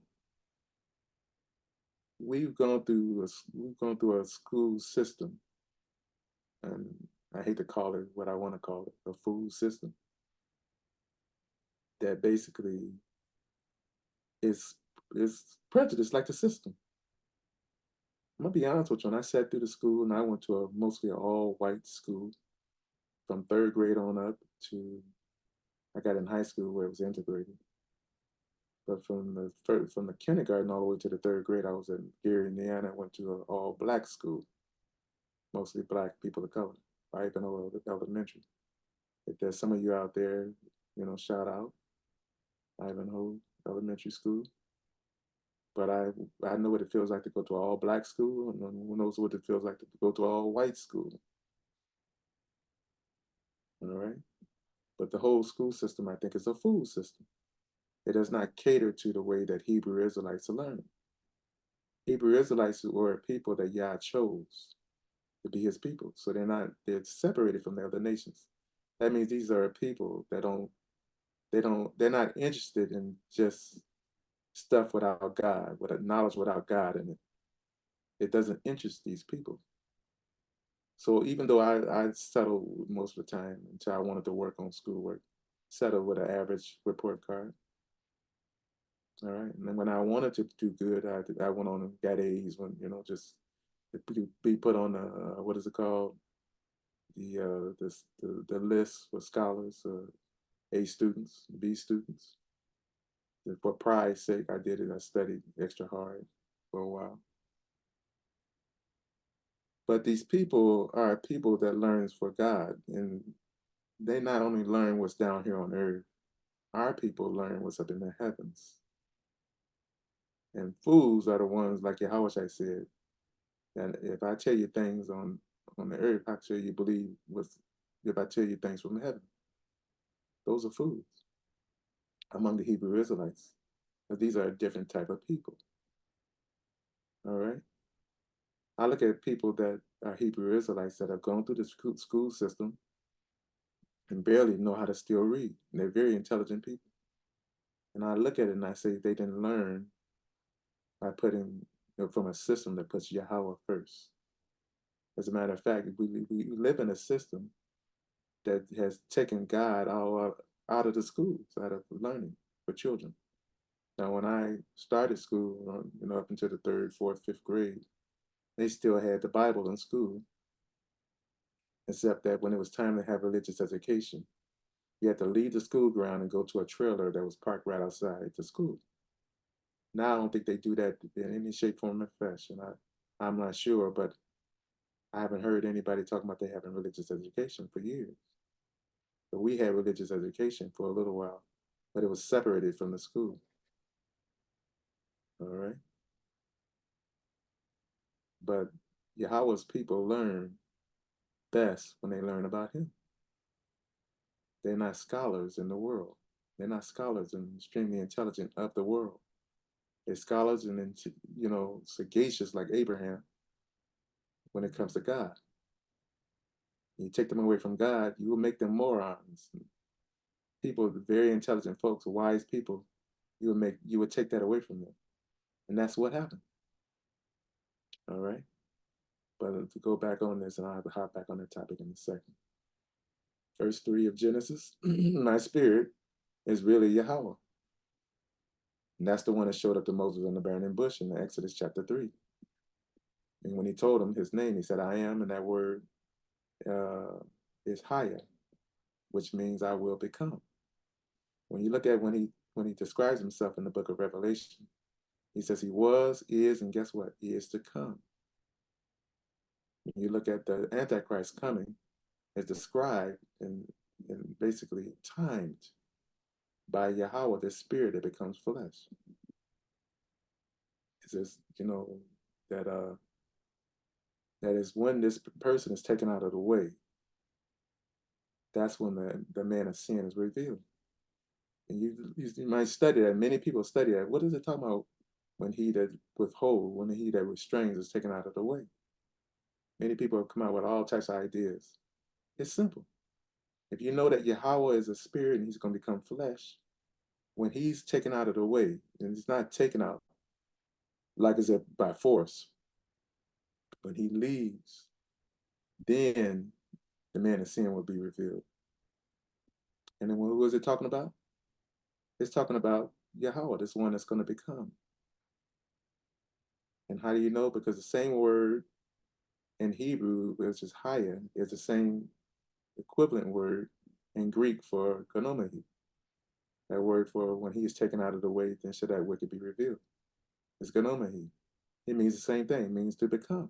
we've gone through a school system, and I hate to call it what I want to call it, a food system that basically is is prejudice like the system. I'm gonna be honest with you. When I sat through the school, and I went to a mostly all white school from third grade on up to I got in high school where it was integrated. But from the kindergarten all the way to the third grade, I was in Gary, Indiana. I went to an all black school, mostly black people of color, Ivanhoe Elementary. If there's some of you out there, shout out Ivanhoe Elementary School. But I know what it feels like to go to an all black school, and who knows what it feels like to go to an all white school. All right. But the whole school system, I think, is a fool system. It does not cater to the way that Hebrew Israelites are learning. Hebrew Israelites were a people that Yah chose to be his people. So they're separated from the other nations. That means these are people that they're not interested in just stuff without God, with a knowledge without God in it. It doesn't interest these people. So even though I settled most of the time until I wanted to work on schoolwork, settled with an average report card. All right. And then when I wanted to do good, I went on and got A's when, just be put on what is it called? The list for scholars, A students, B students. For pride's sake, I did it. I studied extra hard for a while. But these people are people that learns for God, and they not only learn what's down here on earth. Our people learn what's up in the heavens. And fools are the ones, like Yahushua said, that if I tell you things on the earth, how should you believe if I tell you things from heaven? Those are fools among the Hebrew Israelites. But these are a different type of people. All right. I look at people that are Hebrew Israelites that have gone through the school system and barely know how to still read. And they're very intelligent people. And I look at it and I say they didn't learn by putting from a system that puts Yahweh first. As a matter of fact, we live in a system that has taken God out of the schools, out of learning for children. Now, when I started school, up into the third, fourth, fifth grade, they still had the Bible in school, except that when it was time to have religious education, you had to leave the school ground and go to a trailer that was parked right outside the school. Now, I don't think they do that in any shape, form, or fashion. I'm not sure, but I haven't heard anybody talking about they having religious education for years. But we had religious education for a little while, but it was separated from the school. All right. But Yahweh's people learn best when they learn about him. They're not scholars in the world. They're not scholars and extremely intelligent of the world. They're scholars and sagacious like Abraham when it comes to God. You take them away from God, you will make them morons. People, very intelligent folks, wise people, you would take that away from them. And that's what happened. All right. But to go back on this, and I'll have to hop back on that topic in a second. Verse 3 of Genesis, my spirit is really Yahweh. And that's the one that showed up to Moses on the burning bush in Exodus chapter 3. And when he told him his name, he said, I am, and that word uh, is higher, which means I will become. When you look at when he describes himself in the book of Revelation, he says he was, is, and guess what? He is to come. When you look at the Antichrist coming, it's described and basically timed by Yahweh, the spirit that becomes flesh. It says, that that is when this person is taken out of the way, that's when the man of sin is revealed. And you might study that. Many people study that. What is it talking about when he that withhold, when he that restrains is taken out of the way? Many people have come out with all types of ideas. It's simple. If you know that Yahweh is a spirit and he's going to become flesh, when he's taken out of the way, and he's not taken out like is it by force, but he leaves, then the man of sin will be revealed. And then who is it talking about? It's talking about Yahweh, this one that's going to become. And how do you know? Because the same word in Hebrew, which is higher, is the same equivalent word in Greek for konomahi. That word for when he is taken out of the way, then should that wicked be revealed. It's konomahi. It means the same thing. It means to become.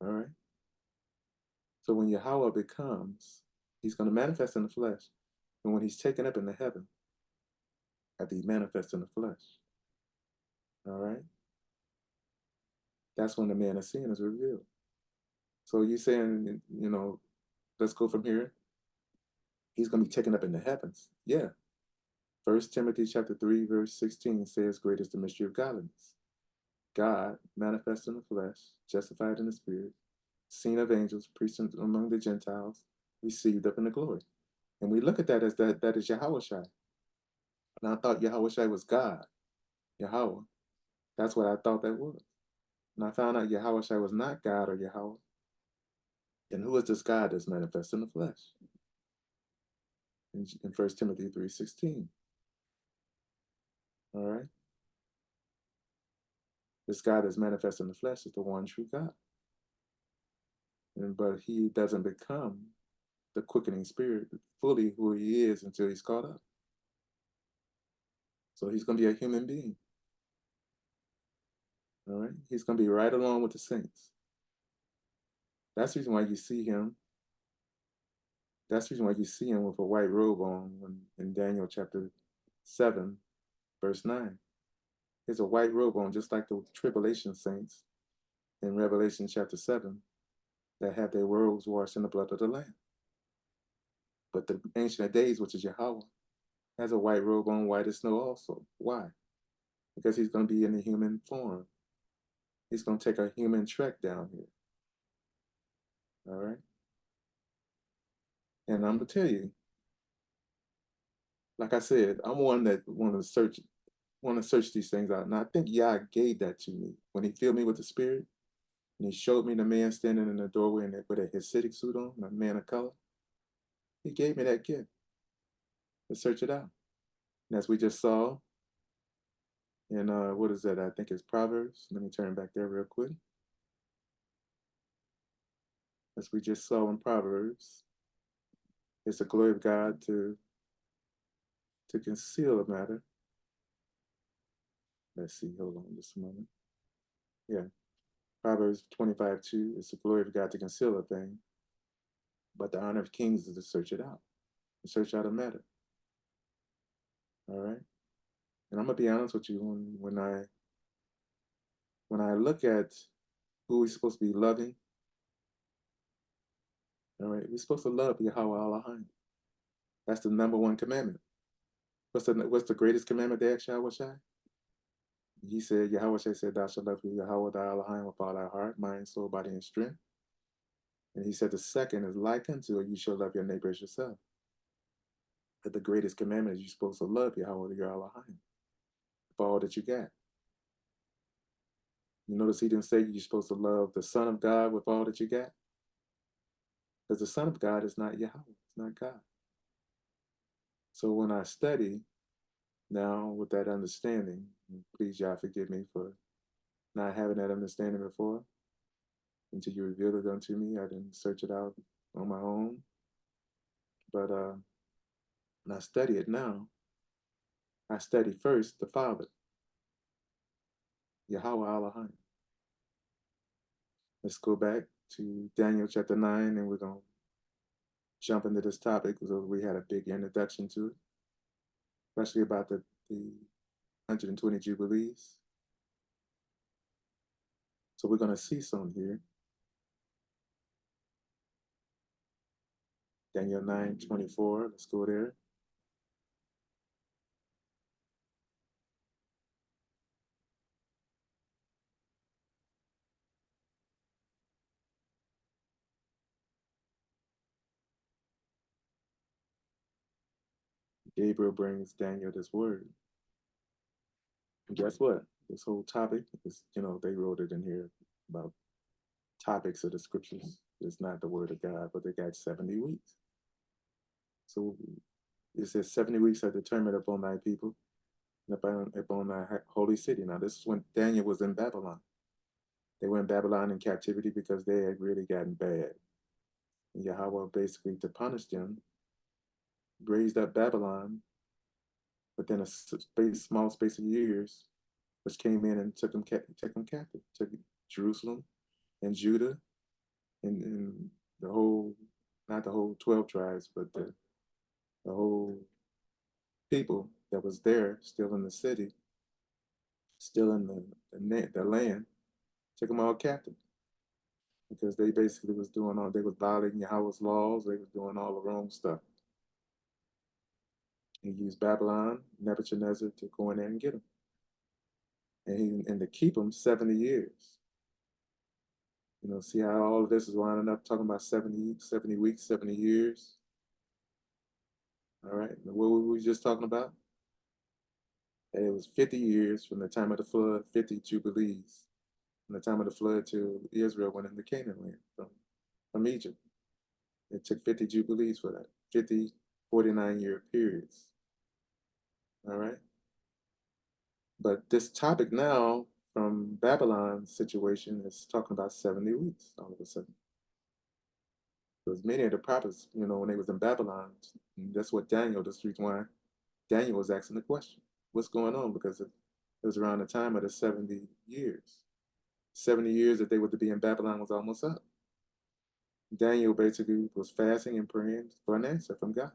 All right. So when Yahweh becomes, he's going to manifest in the flesh. And when he's taken up into heaven, after he manifests in the flesh, all right, that's when the man of sin is revealed. So you're saying, let's go from here. He's going to be taken up in the heavens. Yeah. First Timothy chapter 3, verse 16 says, great is the mystery of godliness. God manifest in the flesh, justified in the spirit, seen of angels, preached among the Gentiles, received up in the glory. And we look at that as that is Yahweh Shai. And I thought Yahweh Shai was God, Yahweh. That's what I thought that was. And I found out Yahweh Shai was not God or Yahweh. Then who is this God that's manifest in the flesh? In 1 Timothy 3:16. All right. This God that's manifest in the flesh is the one true God. But he doesn't become the quickening spirit fully who he is until he's caught up. So he's going to be a human being. All right. He's going to be right along with the saints. That's the reason why you see him. That's the reason why you see him with a white robe on in Daniel chapter 7, verse 9. There's a white robe on, just like the tribulation saints in Revelation chapter 7 that have their robes washed in the blood of the Lamb. But the Ancient of Days, which is Yahweh, has a white robe on, white as snow also. Why? Because he's going to be in a human form. He's going to take a human trek down here. All right. And I'm going to tell you, like I said, I'm one that want to search these things out. And I think Yah gave that to me when he filled me with the spirit and he showed me the man standing in the doorway with a Hasidic suit on, a man of color. He gave me that gift to search it out. And as we just saw, And what is that? I think it's Proverbs. Let me turn back there real quick. As we just saw in Proverbs, it's the glory of God to conceal a matter. Let's see. Hold on just a moment. Yeah. Proverbs 25:2. It's the glory of God to conceal a thing, but the honor of kings is to search it out, to search out a matter. All right. And I'm gonna be honest with you. When I look at who we're supposed to be loving, all right, we're supposed to love Yahweh Elohim. That's the number one commandment. What's the greatest commandment they asked Yahweh Shai? He said, Yahweh Shai said, Thou shalt love Yahweh thy Elohim with all thy heart, mind, soul, body, and strength. And he said the second is like unto it, you shall love your neighbor as yourself. But the greatest commandment is you're supposed to love Yahweh your Elohim for all that you got. You notice he didn't say you're supposed to love the Son of God with all that you got? Because the Son of God is not Yahweh, it's not God. So when I study now with that understanding, please Yah forgive me for not having that understanding before until you revealed it unto me. I didn't search it out on my own. But when I study it now, I study first the Father, Yahweh Elohim. Let's go back to Daniel chapter 9, and we're going to jump into this topic because we had a big introduction to it, especially about the 120 Jubilees. So we're going to see some here. Daniel 9:24. Let's go there. Gabriel brings Daniel this word. And guess what? This whole topic is, they wrote it in here about topics of the scriptures. It's not the word of God, but they got 70 weeks. So it says 70 weeks are determined upon thy people and upon thy holy city. Now, this is when Daniel was in Babylon. They were in Babylon in captivity because they had really gotten bad. And Yahweh basically, to punish them, raised up Babylon within a small space of years, which came in and took them captive, took Jerusalem and Judah and the whole, not the whole 12 tribes, but the whole people that was there, still in the city, still in the land, took them all captive because they basically was they was violating Yahweh's laws, they was doing all the wrong stuff. He used Babylon, Nebuchadnezzar to go in there and get them. And to keep them 70 years. See how all of this is winding up talking about 70 weeks, 70 years. All right. What were we just talking about? And it was 50 years from the time of the flood, 50 jubilees from the time of the flood to Israel went into Canaan land from Egypt. It took 50 jubilees for that, 50 49-year periods. All right. But this topic now from Babylon's situation is talking about 70 weeks all of a sudden. Because many of the prophets, when they was in Babylon, that's what that's the reason why Daniel was asking the question, what's going on? Because it was around the time of the 70 years. 70 years that they were to be in Babylon was almost up. Daniel basically was fasting and praying for an answer from God.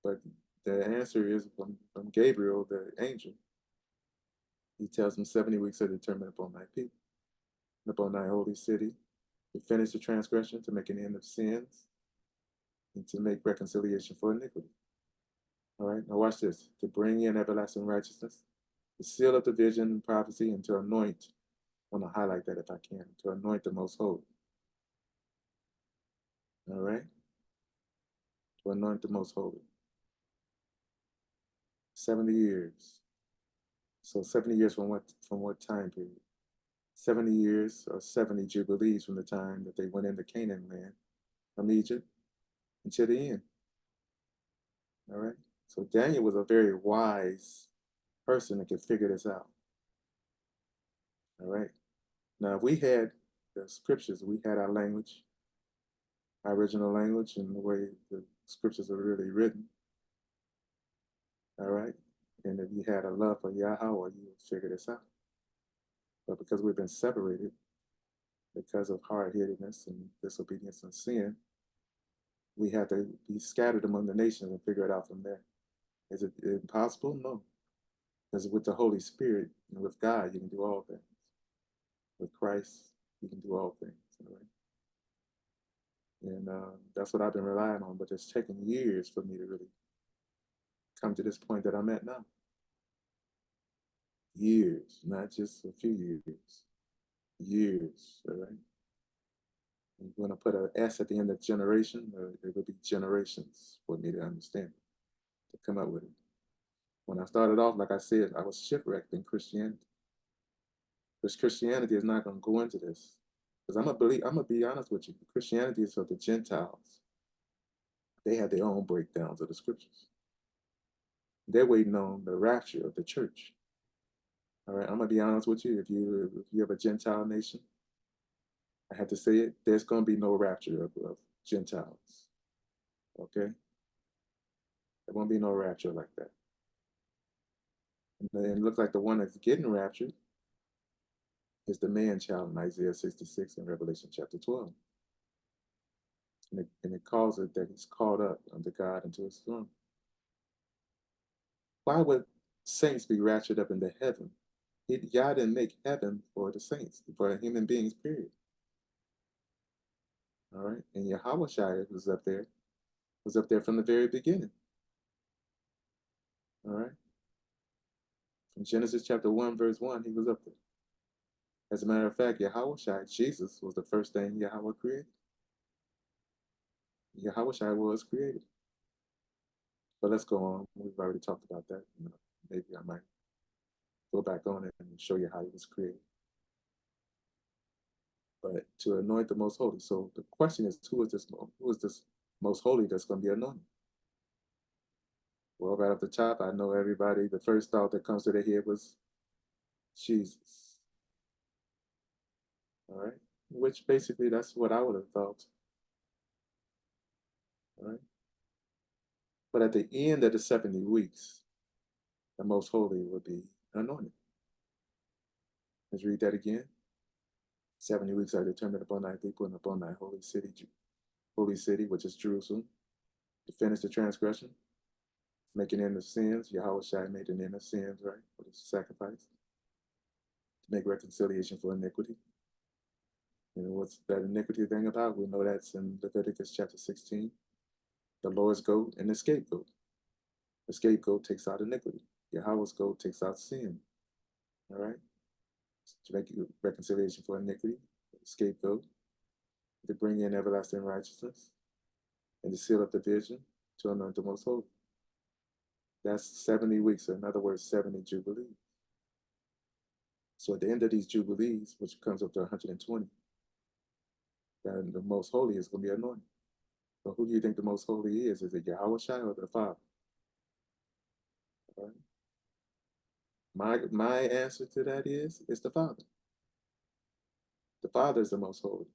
But the answer is from Gabriel, the angel. He tells him 70 weeks are determined upon thy people, and upon thy holy city, to finish the transgression, to make an end of sins, and to make reconciliation for iniquity. All right, now watch this. To bring in everlasting righteousness, to seal up the vision and prophecy, and to anoint. I want to highlight that if I can, to anoint the most holy. All right, to anoint the most holy. 70 years. So 70 years from what time period? 70 years or 70 jubilees from the time that they went into Canaan land from Egypt until the end. All right. So Daniel was a very wise person that can figure this out. All right. Now, if we had the scriptures, we had our language, our original language, and the way the scriptures are really written. All right. And if you had a love for Yahweh, you would figure this out. But because we've been separated because of hard headedness and disobedience and sin, we have to be scattered among the nations and figure it out from there. Is it impossible? No. Because with the Holy Spirit and with God, you can do all things. With Christ, you can do all things. All right? And that's what I've been relying on. But it's taken years for me to really come to this point that I'm at now. Years, not just a few years. Years, all right? I'm going to put an S at the end of generation, or it will be generations for me to understand, to come up with it. When I started off, like I said, I was shipwrecked in Christianity. Because Christianity is not going to go into this. Because I'm gonna be honest with you. Christianity is for the Gentiles. They have their own breakdowns of the scriptures. They're waiting on the rapture of the church. All right, I'm gonna be honest with you. If you have a Gentile nation, I have to say it. There's gonna be no rapture of Gentiles. Okay, there won't be no rapture like that. And it looks like the one that's getting raptured is the man child in Isaiah 66 and Revelation chapter 12. And it calls it that he's called up unto God into his throne. Why would saints be raptured up into heaven? God didn't make heaven for the saints, for human beings, period. All right. And Yahweh Shai was up there from the very beginning. All right. In Genesis chapter 1, verse 1, he was up there. As a matter of fact, Yahweh Shai, Jesus, was the first thing Yahweh created. Yahweh Shai was created. But let's go on. We've already talked about that. Maybe I might go back on it and show you how he was created. But to anoint the most holy. So the question is, who is this most holy that's going to be anointed? Well, right off the top, I know everybody, the first thought that comes to their head was Jesus. All right. Which basically that's what I would have thought. All right. But at the end of the 70 weeks, the most holy will be anointed. Let's read that again. 70 weeks are determined upon thy people and upon thy holy city, which is Jerusalem, to finish the transgression, making end of sins. Yahweh Shai made an end of sins, right? For the sacrifice. To make reconciliation for iniquity. And what's that iniquity thing about? We know that's in Leviticus chapter 16. The Lord's goat and the scapegoat. The scapegoat takes out iniquity. Yahweh's goat takes out sin. All right? To make reconciliation for iniquity, the scapegoat, to bring in everlasting righteousness, and to seal up the vision, to anoint the most holy. That's 70 weeks, or in other words, 70 jubilees. So at the end of these jubilees, which comes up to 120, then the most holy is going to be anointed. So who do you think the most holy is? Is it Yahweh Shai or the Father? All right? My answer to that is it's the Father. The Father is the most holy.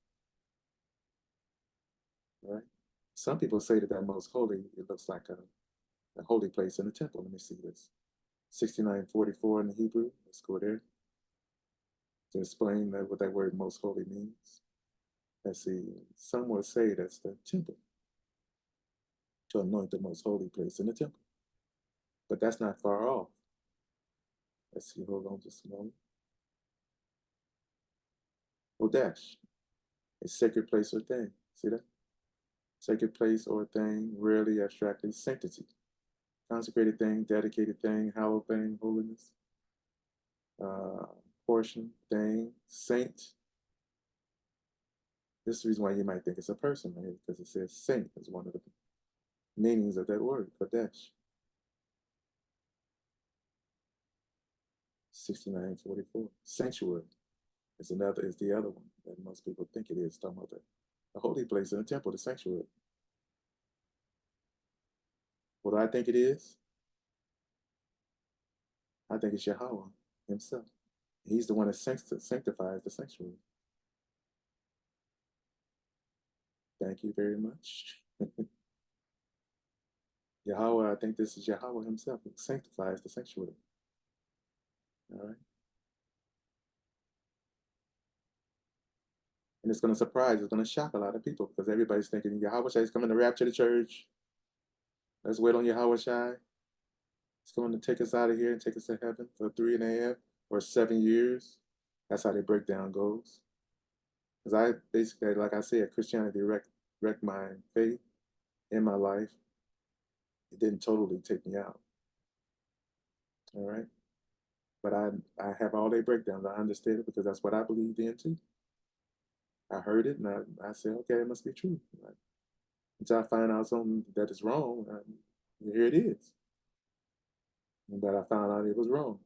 All right? Some people say that most holy, it looks like a holy place in the temple. Let me see this. 6944 in the Hebrew. Let's go there to explain what that word most holy means. Let's see. Some will say that's the temple, to anoint the most holy place in the temple. But that's not far off. Let's see. Hold on just a moment. Kodesh, a sacred place or thing. See that? Sacred place or thing, rarely abstractly sanctity. Consecrated thing, dedicated thing, hallowed thing, holiness. Uh, Portion, thing, saint. This is the reason why you might think it's a person, right? Because it says saint is one of the meanings of that word, Kodesh. 6944. Sanctuary is the other one that most people think it is, talking about the holy place in the temple, the sanctuary. What do I think it is? I think it's Yahweh himself. He's the one that sanctifies the sanctuary. Thank you very much. Yahweh, I think this is Yahweh himself who sanctifies the sanctuary. All right. And it's going to surprise, it's going to shock a lot of people because everybody's thinking Yahweh Shai is coming to rapture the church. Let's wait on Yahweh Shai. It's going to take us out of here and take us to heaven for 3.5 or 7 years. That's how the breakdown goes. Because I basically, like I said, Christianity wrecked my faith in my life. It didn't totally take me out. All right. But I have all their breakdowns. I understand it because that's what I believed in too. I heard it and I said, okay, it must be true. Until I find out something that is wrong, here it is. But I found out it was wrong,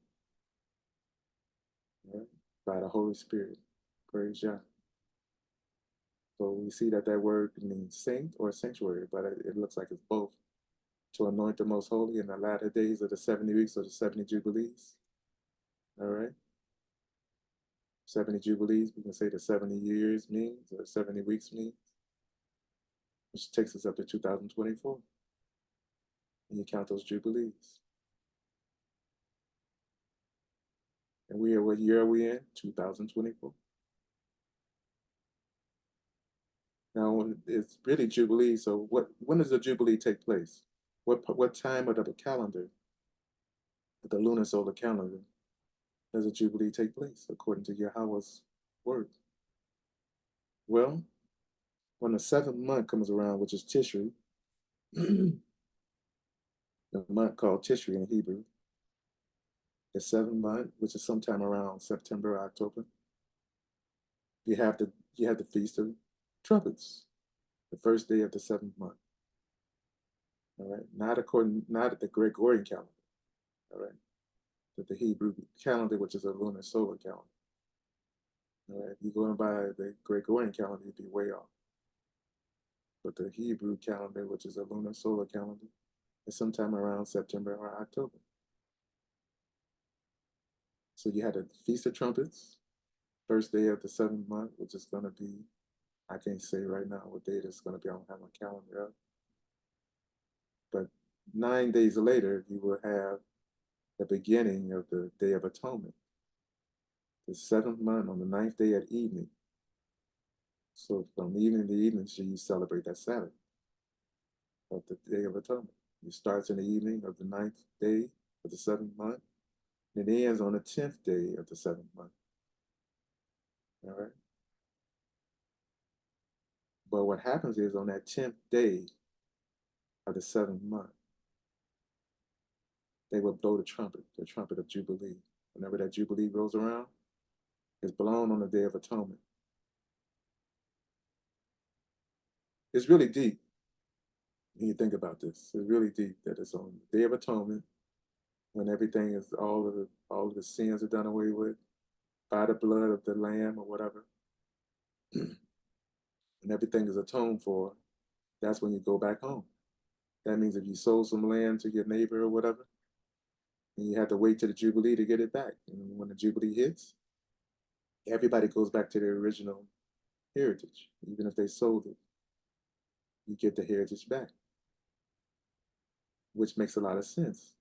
right? By the Holy Spirit. Praise God. So we see that that word means saint or sanctuary, but it looks like it's both. To anoint the most holy in the latter days of the 70 weeks or the 70 Jubilees. All right. 70 Jubilees, we can say the 70 years means, or 70 weeks means, which takes us up to 2024. And you count those Jubilees. And we are, what year are we in? 2024. Now, when it's really Jubilee, so when does the Jubilee take place? What time of the calendar, the lunar solar calendar, does a Jubilee take place according to Yahweh's word? Well, when the seventh month comes around, which is Tishri, the month called Tishri in Hebrew, the seventh month, which is sometime around September, October, you have the feast of trumpets, the first day of the seventh month. All right, not at the Gregorian calendar. All right, but the Hebrew calendar, which is a lunar solar calendar. All right, if you're going by the Gregorian calendar, you'd be way off. But the Hebrew calendar, which is a lunar solar calendar, is sometime around September or October. So you had a Feast of Trumpets, first day of the seventh month, which is going to be, I can't say right now what date it's going to be. I don't have my calendar up. But 9 days later, you will have the beginning of the Day of Atonement, the seventh month on the ninth day at evening. So from evening to evening, so you celebrate that Sabbath of the Day of Atonement. It starts in the evening of the ninth day of the seventh month, and it ends on the 10th day of the seventh month. All right. But what happens is on that 10th day of the seventh month, they will blow the trumpet of Jubilee. Whenever that Jubilee rolls around, it's blown on the Day of Atonement. It's really deep when you think about this. It's really deep that it's on the Day of Atonement when everything is all of the sins are done away with by the blood of the Lamb or whatever, and everything is atoned for. That's when you go back home. That means if you sold some land to your neighbor or whatever, and you have to wait to the Jubilee to get it back. And when the Jubilee hits, everybody goes back to their original heritage. Even if they sold it, you get the heritage back, which makes a lot of sense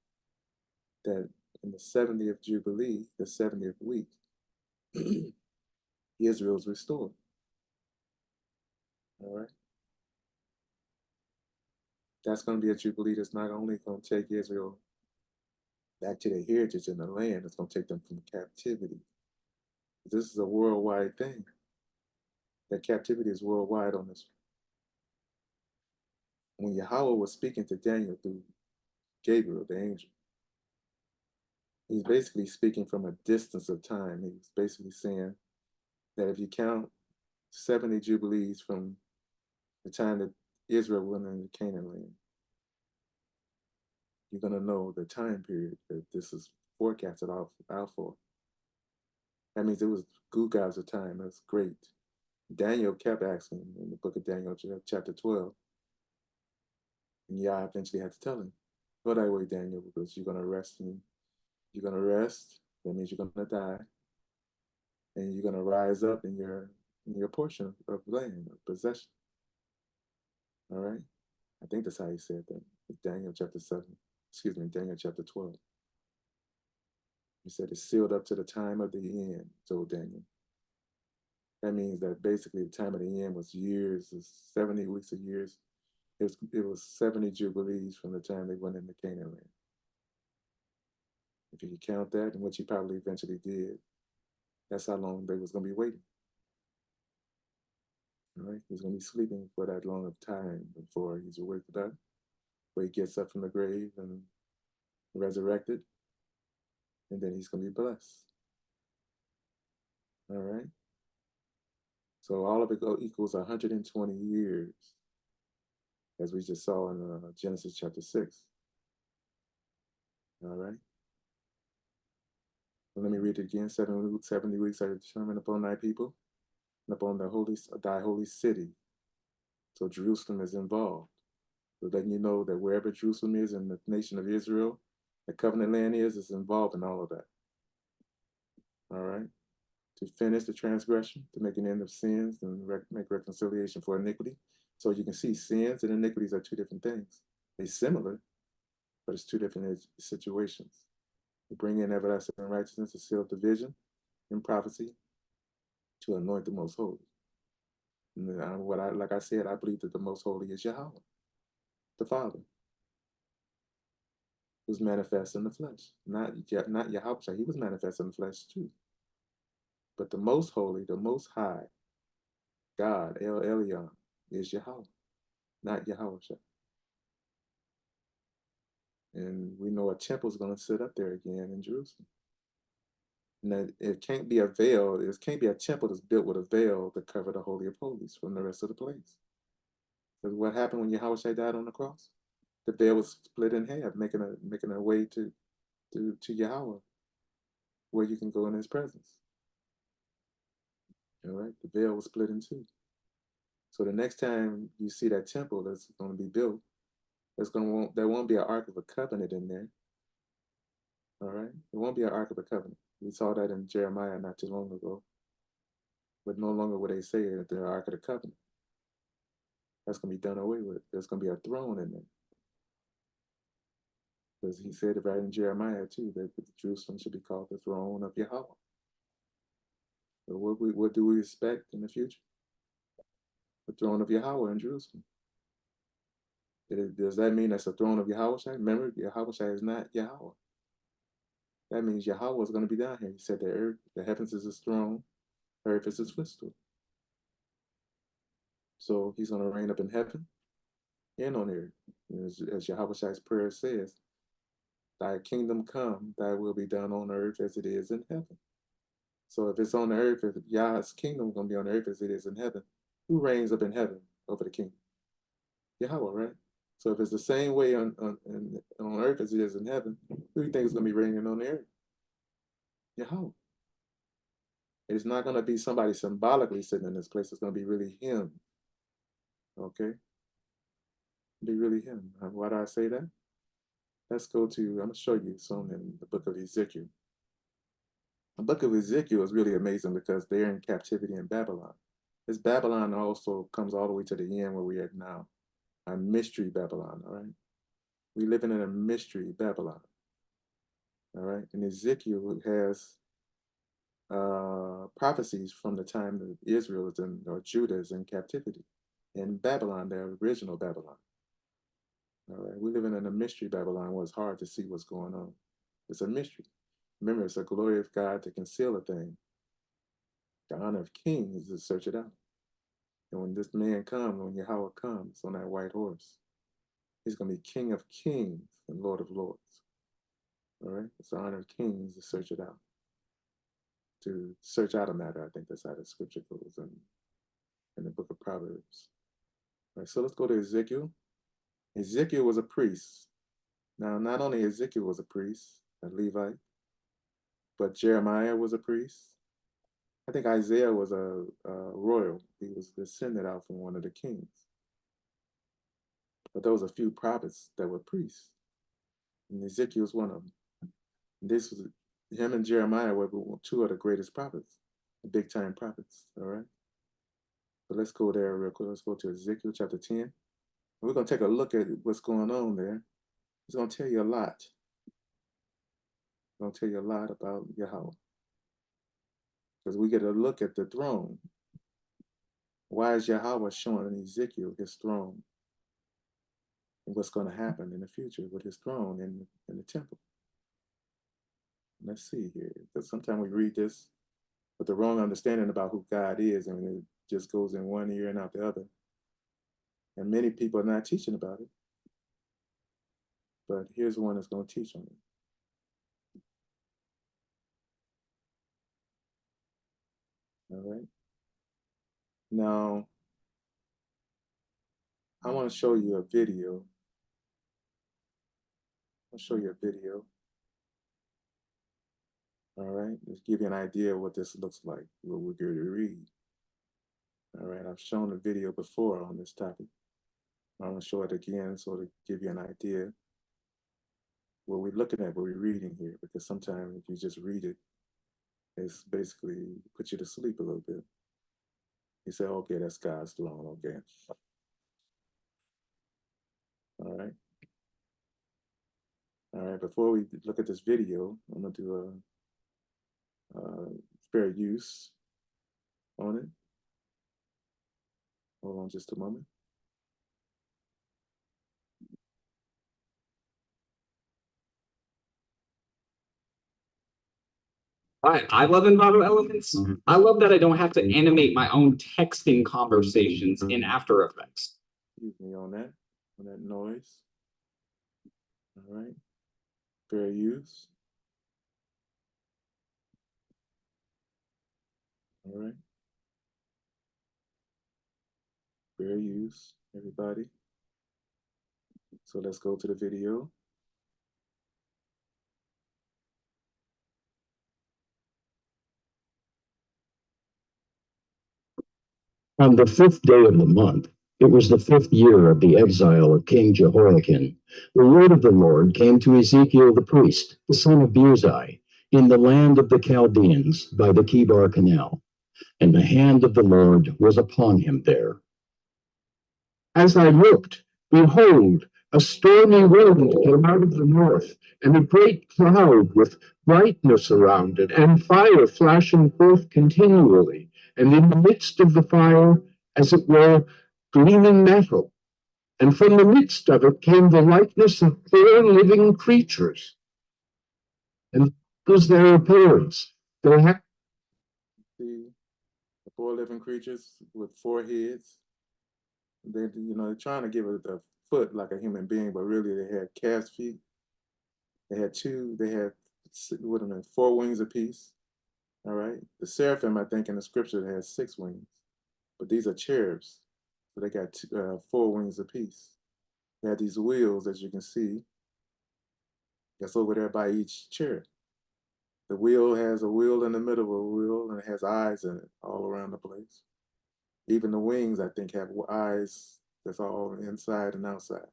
that in the 70th Jubilee, the 70th week, Israel's restored. All right. That's going to be a Jubilee that's not only going to take Israel back to their heritage in the land, it's going to take them from captivity. This is a worldwide thing. That captivity is worldwide on this. When Yahweh was speaking to Daniel through Gabriel, the angel, he's basically speaking from a distance of time. He's basically saying that if you count 70 Jubilees from the time that Israel went into Canaan land, you're going to know the time period that this is forecasted out for. That means it was good God's time. That's great. Daniel kept asking in the book of Daniel, chapter 12, and Yah eventually had to tell him, go that way, Daniel, because you're going to rest in You're going to rest. That means you're going to die. And you're going to rise up in your portion of land, of possession. All right? I think that's how he said that. It's Daniel chapter 7. Excuse me, Daniel chapter 12. He said it's sealed up to the time of the end, told Daniel. That means that basically the time of the end was years, 70 weeks of years. It was 70 jubilees from the time they went into Canaan land. If you count that, and what he probably eventually did, that's how long they was going to be waiting. All right, he's going to be sleeping for that long of time before he's awake up, where he gets up from the grave and resurrected, and then he's going to be blessed. All right, so all of it equals 120 years, as we just saw in Genesis chapter 6. All right. So let me read it again. 70 weeks are determined upon thy people and upon thy holy city. So Jerusalem is involved. So letting you know that wherever Jerusalem is in the nation of Israel, the covenant land is involved in all of that. All right. To finish the transgression, to make an end of sins and make reconciliation for iniquity. So you can see sins and iniquities are two different things. They're similar, but it's two different situations. To bring in everlasting righteousness, to seal division in prophecy, to anoint the most holy. And like I said, I believe that the most holy is Yahweh, the Father, who's manifest in the flesh. Not Yahweh, he was manifest in the flesh too. But the most holy, the most high, God, El Elyon, is Yahweh, not Yahweh. And we know a temple is going to sit up there again in Jerusalem. And that it can't be a veil, it can't be a temple that's built with a veil to cover the Holy of Holies from the rest of the place. Because what happened when Yahweh died on the cross? The veil was split in half, making a way to Yahweh, where you can go in his presence. All right, the veil was split in two. So the next time you see that temple that's going to be built, there won't be an Ark of a Covenant in there. All right, there won't be an Ark of a Covenant. We saw that in Jeremiah not too long ago. But no longer will they say that the Ark of the Covenant. That's going to be done away with. There's going to be a throne in there. Because he said it right in Jeremiah too, that Jerusalem should be called the throne of Yahweh. So what do we expect in the future? The throne of Yahweh in Jerusalem. Does that mean that's the throne of Yahweh? Remember, Yahweh is not Yahweh. That means Yahweh is going to be down here. He said the heavens is his throne, earth is his footstool. So he's going to reign up in heaven and on earth. As Yahweh's prayer says, thy kingdom come, thy will be done on earth as it is in heaven. So if it's on the earth, if Yah's kingdom is going to be on earth as it is in heaven, who reigns up in heaven over the kingdom? Yahweh, right? So if it's the same way on earth as it is in heaven, who do you think is going to be reigning on the earth? Yahweh. It's not going to be somebody symbolically sitting in this place. It's going to be really him. Okay? Be really him. Why do I say that? Let's go to, I'm going to show you some in the book of Ezekiel. The book of Ezekiel is really amazing because they're in captivity in Babylon. This Babylon also comes all the way to the end where we're at now. A mystery Babylon, all right? We're living in a mystery Babylon, all right? And Ezekiel has prophecies from the time that Israel is in, or Judah is in captivity. In Babylon, the original Babylon. All right, we're living in a mystery Babylon where it's hard to see what's going on. It's a mystery. Remember, it's a glory of God to conceal a thing. The honor of kings is to search it out. And when this man comes, when Yahweh comes on that white horse, he's going to be King of kings and Lord of lords. All right, it's the honor of kings to search it out. To search out a matter, I think that's how the scripture goes in the book of Proverbs. All right, so let's go to Ezekiel. Ezekiel was a priest. Now, not only Ezekiel was a priest, a Levite, but Jeremiah was a priest. I think Isaiah was a royal. He was descended out from one of the kings. But there was a few prophets that were priests. And Ezekiel was one of them. This was him and Jeremiah were two of the greatest prophets, the big time prophets. All right. So let's go there real quick. Let's go to Ezekiel chapter 10. We're going to take a look at what's going on there. It's going to tell you a lot. It's going to tell you a lot about Yahweh. Because we get a look at the throne. Why is Yahweh showing in Ezekiel his throne? And what's going to happen in the future with his throne in the temple? Let's see here. Because sometimes we read this with the wrong understanding about who God is, and it just goes in one ear and out the other. And many people are not teaching about it. But here's one that's going to teach on it. All right. Now, I want to show you a video. I'll show you a video. All right. Just give you an idea of what this looks like, what we're going to read. All right. I've shown a video before on this topic. I want to show it again so to give you an idea what we're looking at, what we're reading here, because sometimes if you just read it, it's basically put you to sleep a little bit. You say, okay, that's God's throne. Okay. All right. All right. Before we look at this video, I'm going to do a fair use on it. Hold on just a moment.
I love environmental elements. I love that I don't have to animate my own texting conversations in After Effects.
Excuse me on that noise. All right. Fair use. All right. Fair use, everybody. So let's go to the video.
On the 5th day of the month, it was the 5th year of the exile of King Jehoiakim, the word of the Lord came to Ezekiel the priest, the son of Buzi, in the land of the Chaldeans by the Kibar Canal, and the hand of the Lord was upon him there. As I looked, behold, a stormy wind came out of the north, and a great cloud with brightness around it, and fire flashing forth continually, and in the midst of the fire, as it were, gleaming metal. And from the midst of it came the likeness of 4 living creatures. And was their appearance. They had
See the 4 living creatures with 4 heads. They're trying to give it a foot like a human being, but really they had calf's feet. They had 4 wings apiece. All right. The seraphim, I think, in the scripture has 6 wings, but these are cherubs. So they got 4 wings apiece. They had these wheels, as you can see, that's over there by each cherub. The wheel has a wheel in the middle of a wheel, and it has eyes in it all around the place. Even the wings, I think, have eyes that's all inside and outside.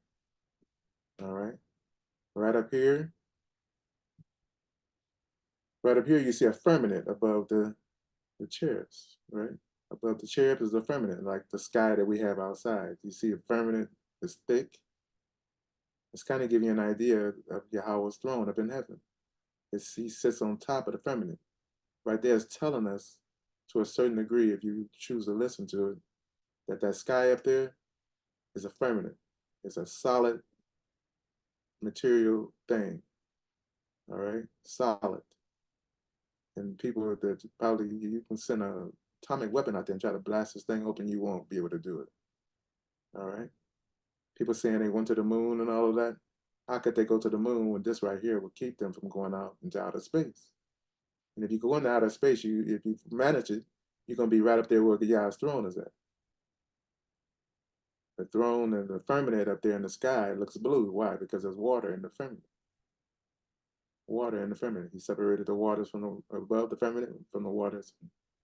All right. Right up here, you see a firmament above the cherubs, right? Above the cherubs is a firmament, like the sky that we have outside. You see a firmament is thick. It's kind of giving you an idea of Yahweh's throne up in heaven. He sits on top of the firmament. Right there is telling us, to a certain degree, if you choose to listen to it, that sky up there is a firmament. It's a solid material thing. All right, solid. And people that probably you can send a atomic weapon out there and try to blast this thing open, you won't be able to do it. All right. People saying they went to the moon and all of that. How could they go to the moon when this right here would keep them from going out into outer space? And if you go into outer space, if you manage it, you're gonna be right up there where Yah's throne is at. The throne and the firmament up there in the sky looks blue. Why? Because there's water in the firmament. Water in the firmament. He separated the waters from above the firmament from the waters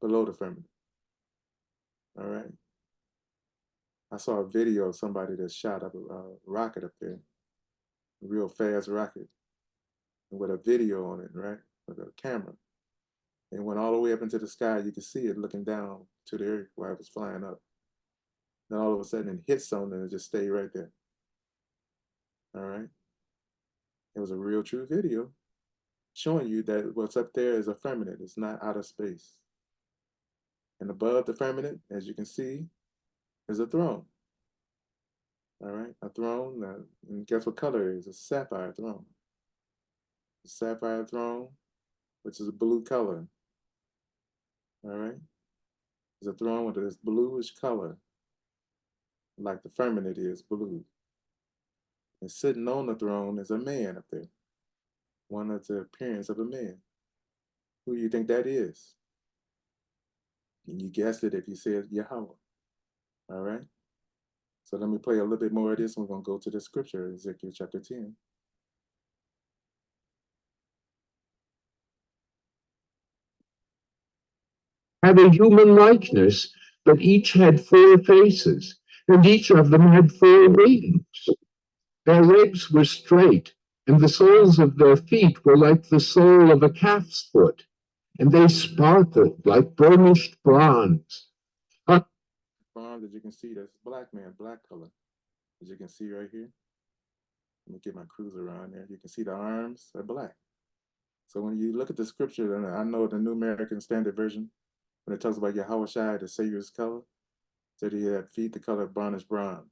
below the firmament. All right. I saw a video of somebody that shot up a rocket up there, a real fast rocket. with a video on it, right? With a camera. And went all the way up into the sky. You could see it looking down to the earth while it was flying up. Then all of a sudden it hit something and it just stayed right there. All right. It was a real true video showing you that what's up there is a firmament. It's not outer space. And above the firmament, as you can see, is a throne. All right, a throne. And guess what color it is? A sapphire throne. A sapphire throne, which is a blue color. All right, it's a throne with this bluish color, like the firmament is blue. And sitting on the throne is a man up there. One of the appearance of a man. Who do you think that is? And you guessed it if you said Yahweh. All right. So let me play a little bit more of this. And we're going to go to the scripture, Ezekiel chapter 10.
Had a human likeness, but each had 4 faces, and each of them had 4 wings. Their legs were straight, and the soles of their feet were like the sole of a calf's foot, and they sparkled like burnished bronze.
Bronze, as you can see, that's black man, black color. As you can see right here. Let me get my cruiser around there. You can see the arms are black. So when you look at the scripture, and I know the New American Standard Version, when it talks about Yahweh Shai, the Savior's color, said he had feet the color of burnished bronze.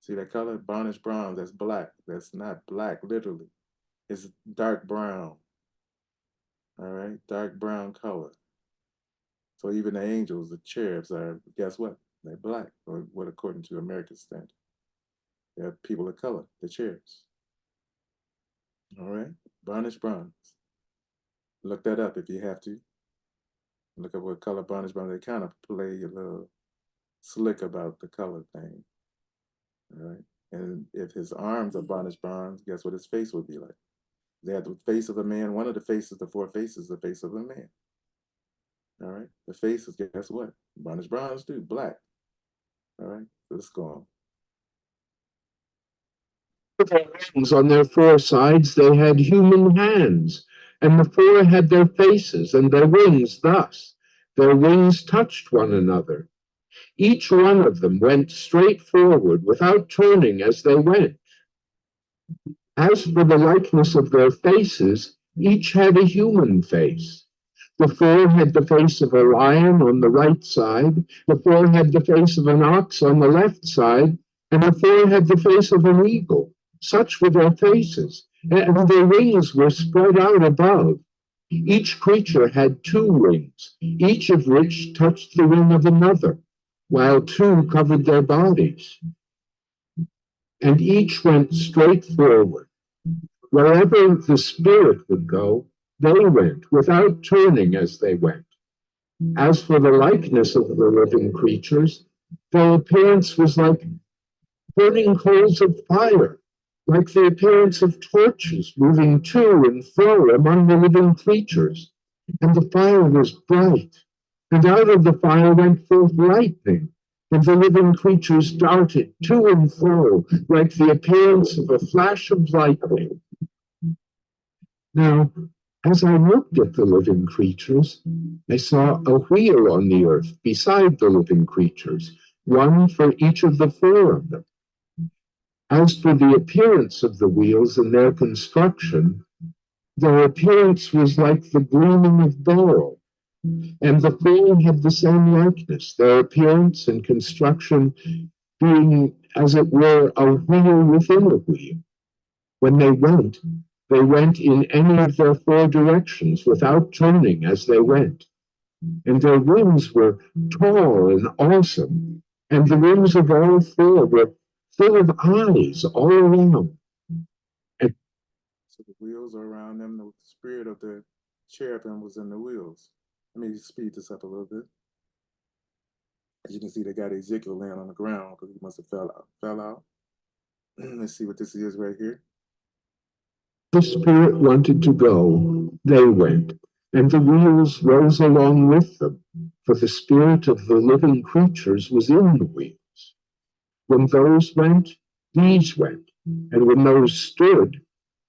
See that color? Burnished bronze, that's black. That's not black, literally. It's dark brown. All right, dark brown color. So even the angels, the cherubs are, guess what? They're black, or what according to American standard. They're people of color, the cherubs. All right, burnished bronze. Look that up if you have to. Look up what color burnished bronze. They kind of play a little slick about the color thing. All right. And if his arms are burnished bronze, guess what his face would be like? They have the face of a man. One of the faces, the 4 faces, the face of a man. All right. The face is, guess what? Burnished bronze too, black. All right. Let's go on.
With their wings on their 4 sides, they had human hands, and the 4 had their faces and their wings thus. Their wings touched one another. Each one of them went straight forward without turning as they went. As for the likeness of their faces, each had a human face. The 4 had the face of a lion on the right side, the 4 had the face of an ox on the left side, and the 4 had the face of an eagle. Such were their faces, and their wings were spread out above. Each creature had 2 wings, each of which touched the wing of another, while 2 covered their bodies. And each went straight forward. Wherever the Spirit would go, they went, without turning as they went. As for the likeness of the living creatures, their appearance was like burning coals of fire, like the appearance of torches moving to and fro among the living creatures. And the fire was bright, and out of the fire went forth lightning, and the living creatures darted to and fro like the appearance of a flash of lightning. Now, as I looked at the living creatures, I saw a wheel on the earth beside the living creatures, one for each of the 4 of them. As for the appearance of the wheels and their construction, their appearance was like the gleaming of beryl, and the 4 had the same likeness, their appearance and construction being, as it were, a wheel within a wheel. When they went in any of their 4 directions without turning as they went. And their wings were tall and awesome, and the wings of all 4 were full of eyes all around. And
so the wheels are around them. The spirit of the cherubim was in the wheels. Let me speed this up a little bit. As you can see, they got Ezekiel laying on the ground because he must have fell out. Let's see what this is right here.
the Spirit wanted to go, they went, and the wheels rose along with them, for the spirit of the living creatures was in the wheels. When those went, these went, and when those stood,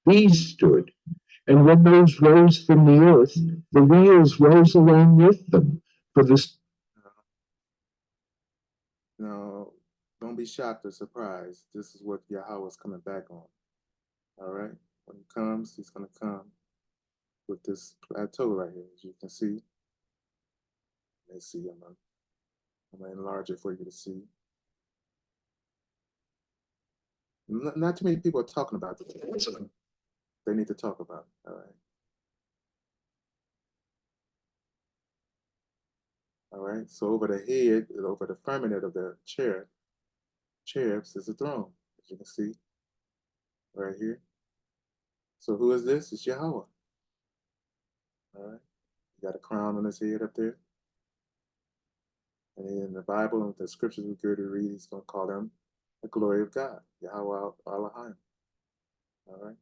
these stood, And when those rose from the earth, the wheels rose along with them. For this.
No, don't be shocked or surprised. This is what Yahweh is coming back on. All right? When he comes, he's going to come with this plateau right here, as you can see. Let's see, I'm going to enlarge it for you to see. Not too many people are talking about this. They need to talk about it. All right. All right. So over the head, over the firmament of the cherubs is a throne, as you can see right here. So who is this? It's Yahweh. All right. He got a crown on his head up there. And in the Bible and the scriptures we go to read, he's going to call them the glory of God, Yahweh Elohim. All right.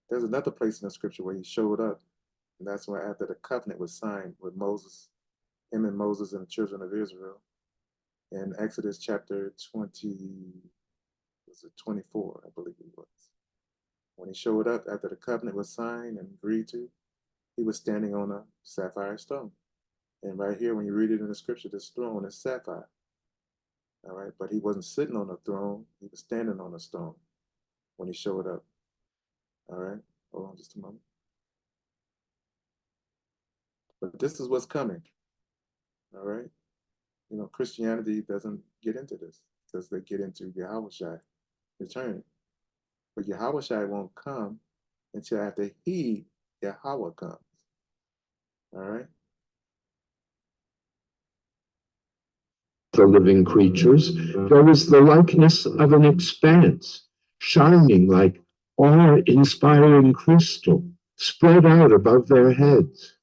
There's another place in the scripture where he showed up, and that's when after the covenant was signed with Moses, him and Moses and the children of Israel, in Exodus chapter 20, was it 24, I believe it was. When he showed up after the covenant was signed and agreed to, he was standing on a sapphire stone. And right here, when you read it in the scripture, this throne is sapphire. All right, but he wasn't sitting on a throne, he was standing on a stone when he showed up. All right, hold on just a moment. But this is what's coming. All right. You know, Christianity doesn't get into this because they get into Yahushua return. But Yahushua won't come until after he, Yahweh, comes. All right.
The living creatures, there was the likeness of an expanse, shining like awe-inspiring crystal, spread out above their heads.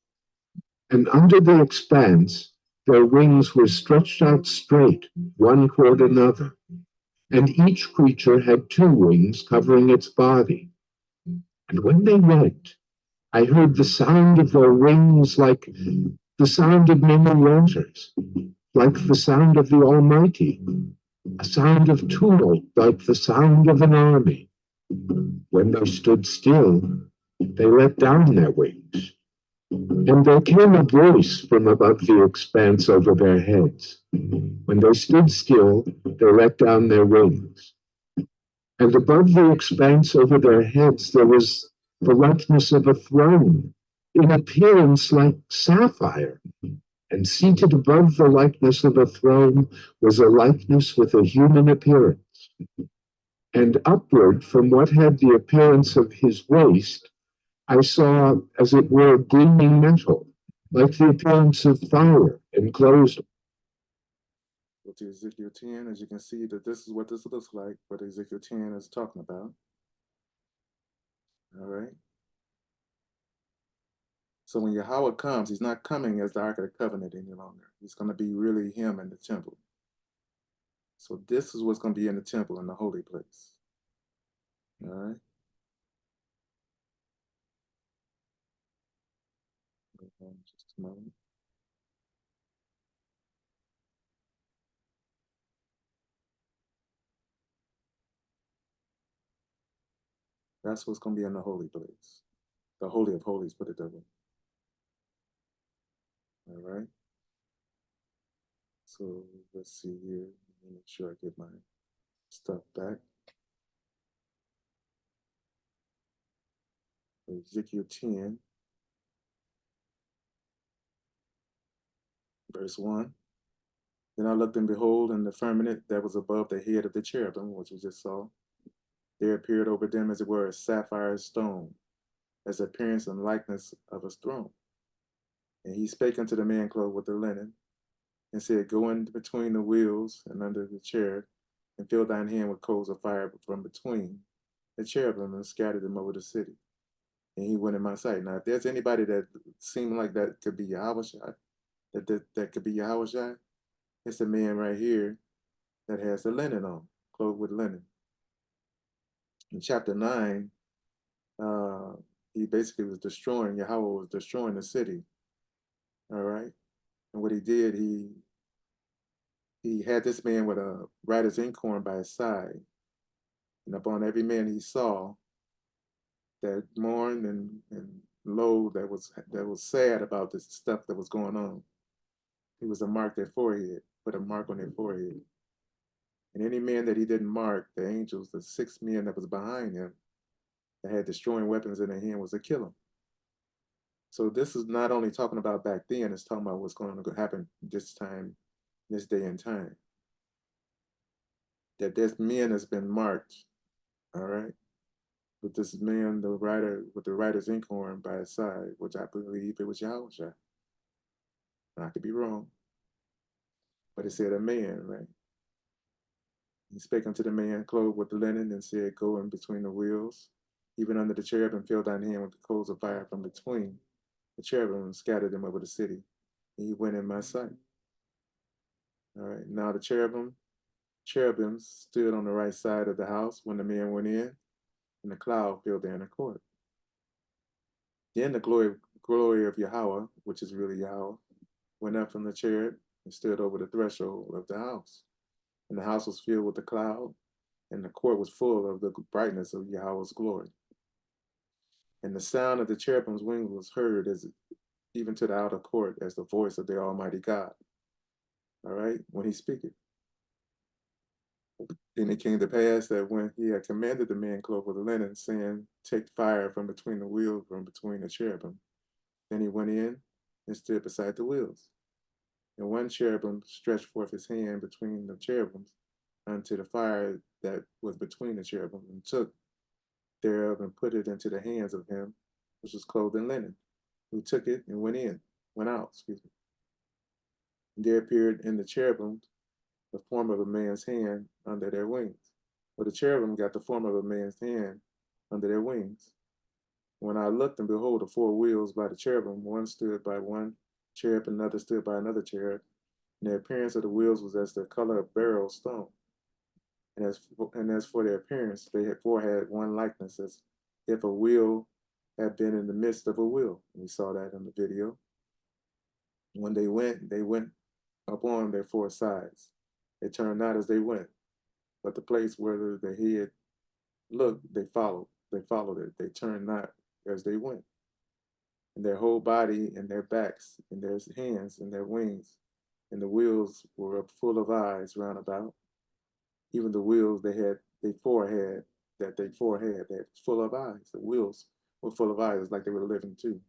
And under the expanse, their wings were stretched out straight, one toward another. And each creature had two wings covering its body. And when they went, I heard the sound of their wings like the sound of many waters, like the sound of the Almighty, a sound of tumult like the sound of an army. When they stood still, they let down their wings. And there came a voice from above the expanse over their heads. When they stood still, they let down their wings. And above the expanse over their heads, there was the likeness of a throne, in appearance like sapphire. And seated above the likeness of a throne was a likeness with a human appearance. And upward from what had the appearance of his waist, I saw, as it were, gleaming metal, like the appearance of fire enclosed.
Go to Ezekiel 10, as you can see that this is what this looks like, what Ezekiel 10 is talking about. All right. So when Yahweh comes, he's not coming as the Ark of the Covenant any longer. He's going to be really him in the temple. So this is what's going to be in the temple, in the holy place. All right. Just a moment. That's what's going to be in the holy place. The Holy of Holies, put it that way. All right. So let's see here. Let me make sure I get my stuff back. Ezekiel 10, verse 1. Then I looked and behold, in the firmament that was above the head of the cherubim, which we just saw, there appeared over them as it were a sapphire stone, as appearance and likeness of a throne. And he spake unto the man clothed with the linen, and said, Go in between the wheels and under the cherub, and fill thine hand with coals of fire from between the cherubim, and scatter them over the city. And he went in my sight. Now, if there's anybody that seemed like that could be Yahweh, that could be Yahweh, it's the man right here that has the linen on, clothed with linen. In chapter 9, he basically was destroying, Yahweh was destroying the city. All right. And what he did, he had this man with a writer's inkhorn by his side. And upon every man he saw, that mourned and low, that was sad about this stuff that was going on. He was to mark their forehead, put a mark on their forehead. And any man that he didn't mark, the angels, the 6 men that was behind him, that had destroying weapons in their hand, was to kill him. So this is not only talking about back then, it's talking about what's going to happen this time, this day and time. That this man has been marked, all right, with this man, the writer, with the writer's inkhorn by his side, which I believe it was Yahusha. I could be wrong, but it said a man, right? He spake unto the man clothed with the linen and said, go in between the wheels, even under the cherubim, fill thine hand with the coals of fire from between the cherubim and scattered them over the city. And he went in my sight. All right. Now the cherubims stood on the right side of the house when the man went in, and the cloud filled the inner court. Then the glory of Yahweh, which is really Yahweh, went up from the cherub and stood over the threshold of the house. And the house was filled with the cloud, and the court was full of the brightness of Yahweh's glory. And the sound of the cherubim's wings was heard as even to the outer court as the voice of the Almighty God. All right, when he speaketh. Then it came to pass that when he had commanded the man clothed with the linen, saying, take fire from between the wheels, from between the cherubim, then he went in and stood beside the wheels. And one cherubim stretched forth his hand between the cherubims unto the fire that was between the cherubim, and took thereof and put it into the hands of him which was clothed in linen, who took it and went out, excuse me. And there appeared in the cherubim the form of a man's hand under their wings. For the cherubim got the form of a man's hand under their wings. When I looked, and behold, the four wheels by the cherubim, one stood by one cherub, another stood by another cherub. And the appearance of the wheels was as the color of beryl stone. And as for their appearance, they had one likeness, as if a wheel had been in the midst of a wheel. And we saw that in the video. When they went upon their four sides. They turned not as they went, but the place where the head looked, they followed it. They turned not as they went. And their whole body and their backs and their hands and their wings and the wheels were full of eyes round about. Even the wheels they four had, they're full of eyes. The wheels were full of eyes, like they were living too.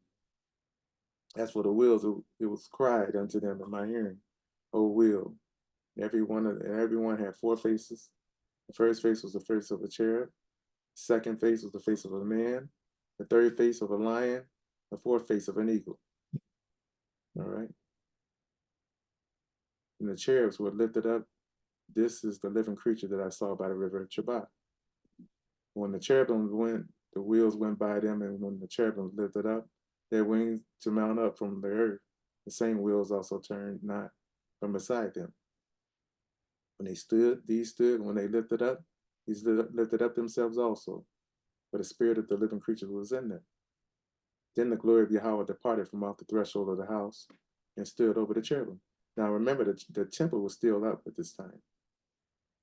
As for the wheels, it was cried unto them in my hearing, O wheel. Everyone had four faces. The first face was the face of a cherub. The second face was the face of a man. The third face of a lion. The fourth face of an eagle. All right. And the cherubs were lifted up. This is the living creature that I saw by the river of Chabat. When the cherubim went, the wheels went by them, and when the cherubim lifted up their wings to mount up from the earth, the same wheels also turned not from beside them. When these stood, when they lifted up, these lifted up themselves also, for the spirit of the living creature was in them. Then the glory of Yahweh departed from off the threshold of the house and stood over the cherubim. Now remember, the temple was still up at this time.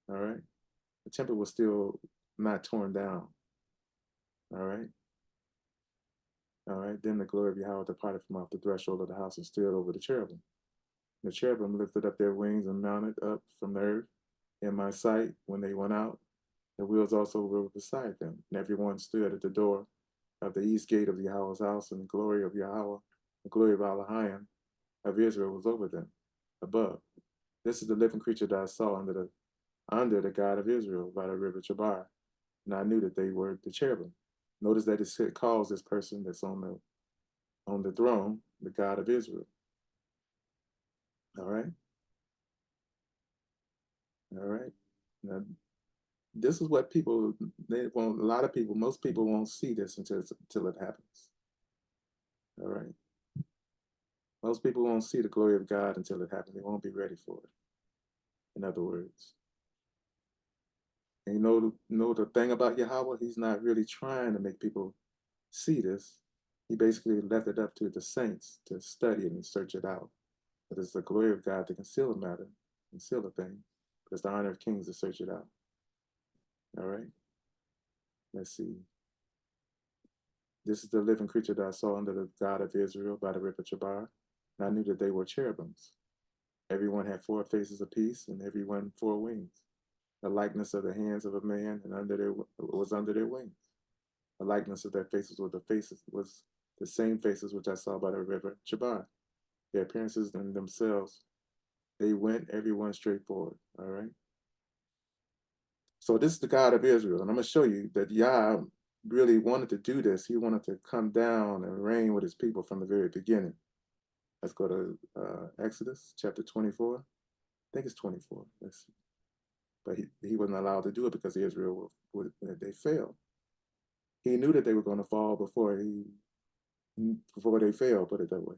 All right. The temple was still not torn down. All right. All right. Then the glory of Yahweh departed from off the threshold of the house and stood over the cherubim. The cherubim lifted up their wings and mounted up from the earth in my sight when they went out. The wheels also were beside them, and everyone stood at the door of the east gate of Yahweh's house, and the glory of Yahweh, the glory of Elohim of Israel was over them, above. This is the living creature that I saw under the God of Israel by the river Chabar, and I knew that they were the cherubim. Notice that it calls this person that's on the throne the God of Israel. All right. All right. Now, this is what most people won't see this until it happens. All right. Most people won't see the glory of God until it happens. They won't be ready for it. In other words. And you know the thing about Yahweh, he's not really trying to make people see this. He basically left it up to the saints to study it and search it out. But it's the glory of God to conceal a matter, conceal a thing. But it's the honor of kings to search it out. All right. Let's see. This is the living creature that I saw under the God of Israel by the river Chabar. And I knew that they were cherubims. Everyone had 4 faces apiece, and everyone 4 wings. The likeness of the hands of a man, and was under their wings. The likeness of their faces was the same faces which I saw by the river Chabar. Their appearances in themselves, they went everyone straight forward. All right. So this is the God of Israel, and I'm gonna show you that Yah really wanted to do this. He wanted to come down and reign with his people from the very beginning. Let's go to Exodus chapter 24. I think it's 24. But he wasn't allowed to do it because Israel they failed. He knew that they were going to fall before they failed. Put it that way.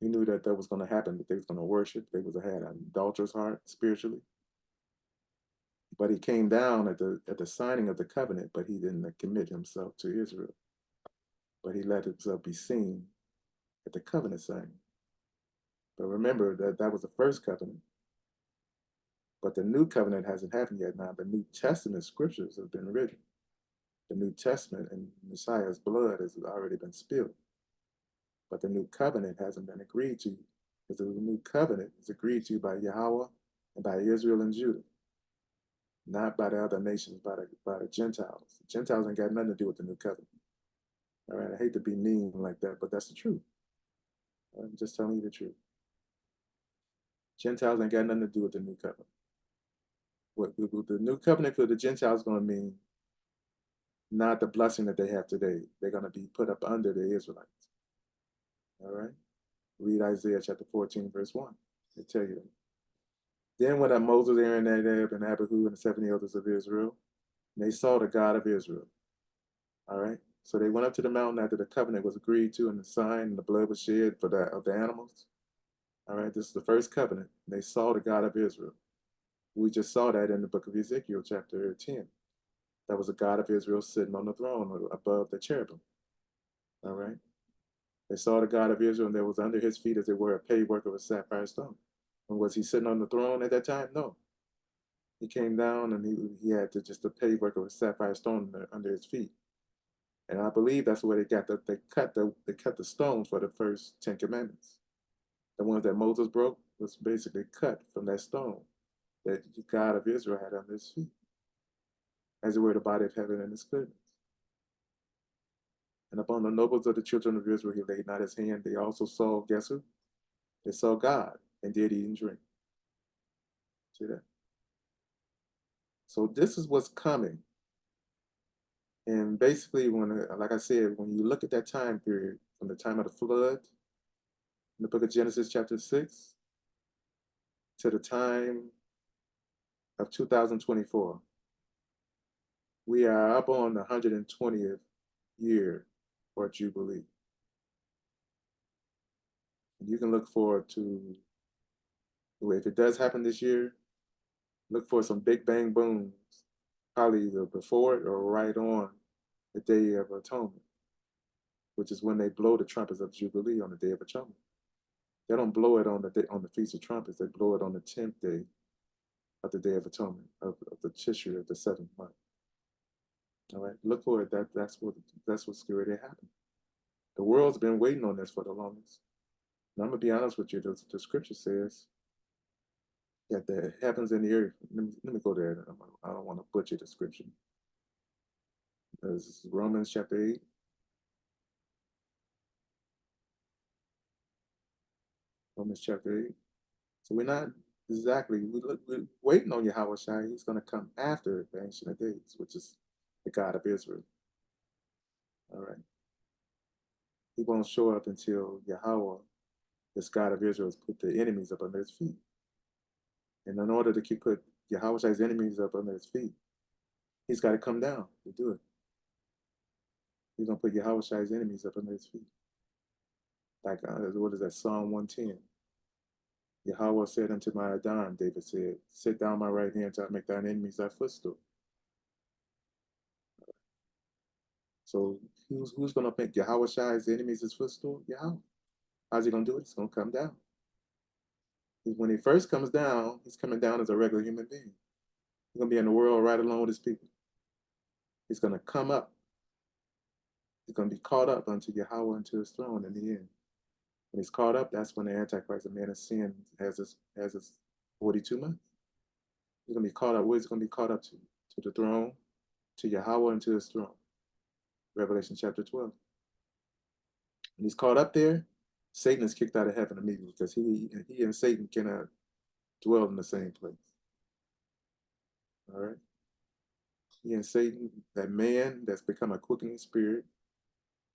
He knew that was going to happen. That they was going to worship. They had an adulterous heart spiritually. But he came down at the signing of the covenant. But he didn't commit himself to Israel. But he let himself be seen at the covenant signing. But remember that was the first covenant. But the new covenant hasn't happened yet. Now the New Testament scriptures have been written. The New Testament and Messiah's blood has already been spilled. But the new covenant hasn't been agreed to, because the new covenant is agreed to by Yahweh and by Israel and Judah, not by the other nations, by the Gentiles. The Gentiles ain't got nothing to do with the new covenant. All right, I hate to be mean like that, but that's the truth. I'm just telling you the truth. Gentiles ain't got nothing to do with the new covenant. What the new covenant for the Gentiles is going to mean, not the blessing that they have today. They're going to be put up under the Israelites. All right? Read Isaiah chapter 14, verse 1. They tell you that. Then went up Moses, Aaron, Nadab, and Abihu, and the 70 elders of Israel, and they saw the God of Israel. All right? So they went up to the mountain after the covenant was agreed to, and the sign and the blood was shed of the animals. All right? This is the first covenant. They saw the God of Israel. We just saw that in the book of Ezekiel, chapter 10. That was the God of Israel sitting on the throne above the cherubim. All right? They saw the God of Israel, and there was under his feet, as it were, a paved work of a sapphire stone. And was he sitting on the throne at that time? No. He came down, and he had just a paved work of a sapphire stone under his feet. And I believe that's where they cut the stones for the first 10 commandments. The ones that Moses broke was basically cut from that stone that the God of Israel had under his feet, as it were the body of heaven and his goodness. And upon the nobles of the children of Israel he laid not his hand. They also saw, guess who? They saw God and did eat and drink. See that? So this is what's coming. And basically, like I said, when you look at that time period, from the time of the flood, in the book of Genesis chapter 6, to the time of 2024, we are up on the 120th year for Jubilee. And you can look forward to, if it does happen this year, look for some big bang booms, probably either before it or right on the Day of Atonement, which is when they blow the trumpets of Jubilee on the Day of Atonement. They don't blow it on the Feast of Trumpets. They blow it on the 10th day of the Day of Atonement of the Tishri of the 7th month. All right, look for it. That's what's going to happen. The world's been waiting on this for the longest. And I'm gonna be honest with you. The scripture says that the heavens and the earth. Let me go there. I don't want to butcher the scripture. This is Romans chapter 8. Romans chapter 8. So we're not exactly, we're waiting on Yahweh Shai. He's going to come after the Ancient of Days, which is the God of Israel. All right. He won't show up until Yahweh, this God of Israel, has put the enemies up under his feet. And in order to put Yahweh Shai's enemies up under his feet, he's got to come down to do it. He's going to put Yahweh Shai's enemies up under his feet. Like, what is that, Psalm 110? Yahweh said unto my Adon, David said, sit down my right hand till I make thine enemies thy footstool. So who's going to make Yahweh Shai's enemies his footstool? Yahweh. How's he going to do it? He's going to come down. When he first comes down, he's coming down as a regular human being. He's going to be in the world right along with his people. He's going to come up. He's going to be caught up unto Yahweh, unto his throne in the end. When he's caught up, that's when the Antichrist, the man of sin, has his 42 months. He's going to be caught up. Where's he going to be caught up to? To the throne, to Yahweh, and to his throne. Revelation chapter 12. When he's caught up there, Satan is kicked out of heaven immediately because he and Satan cannot dwell in the same place. All right? He and Satan, that man that's become a quickening spirit,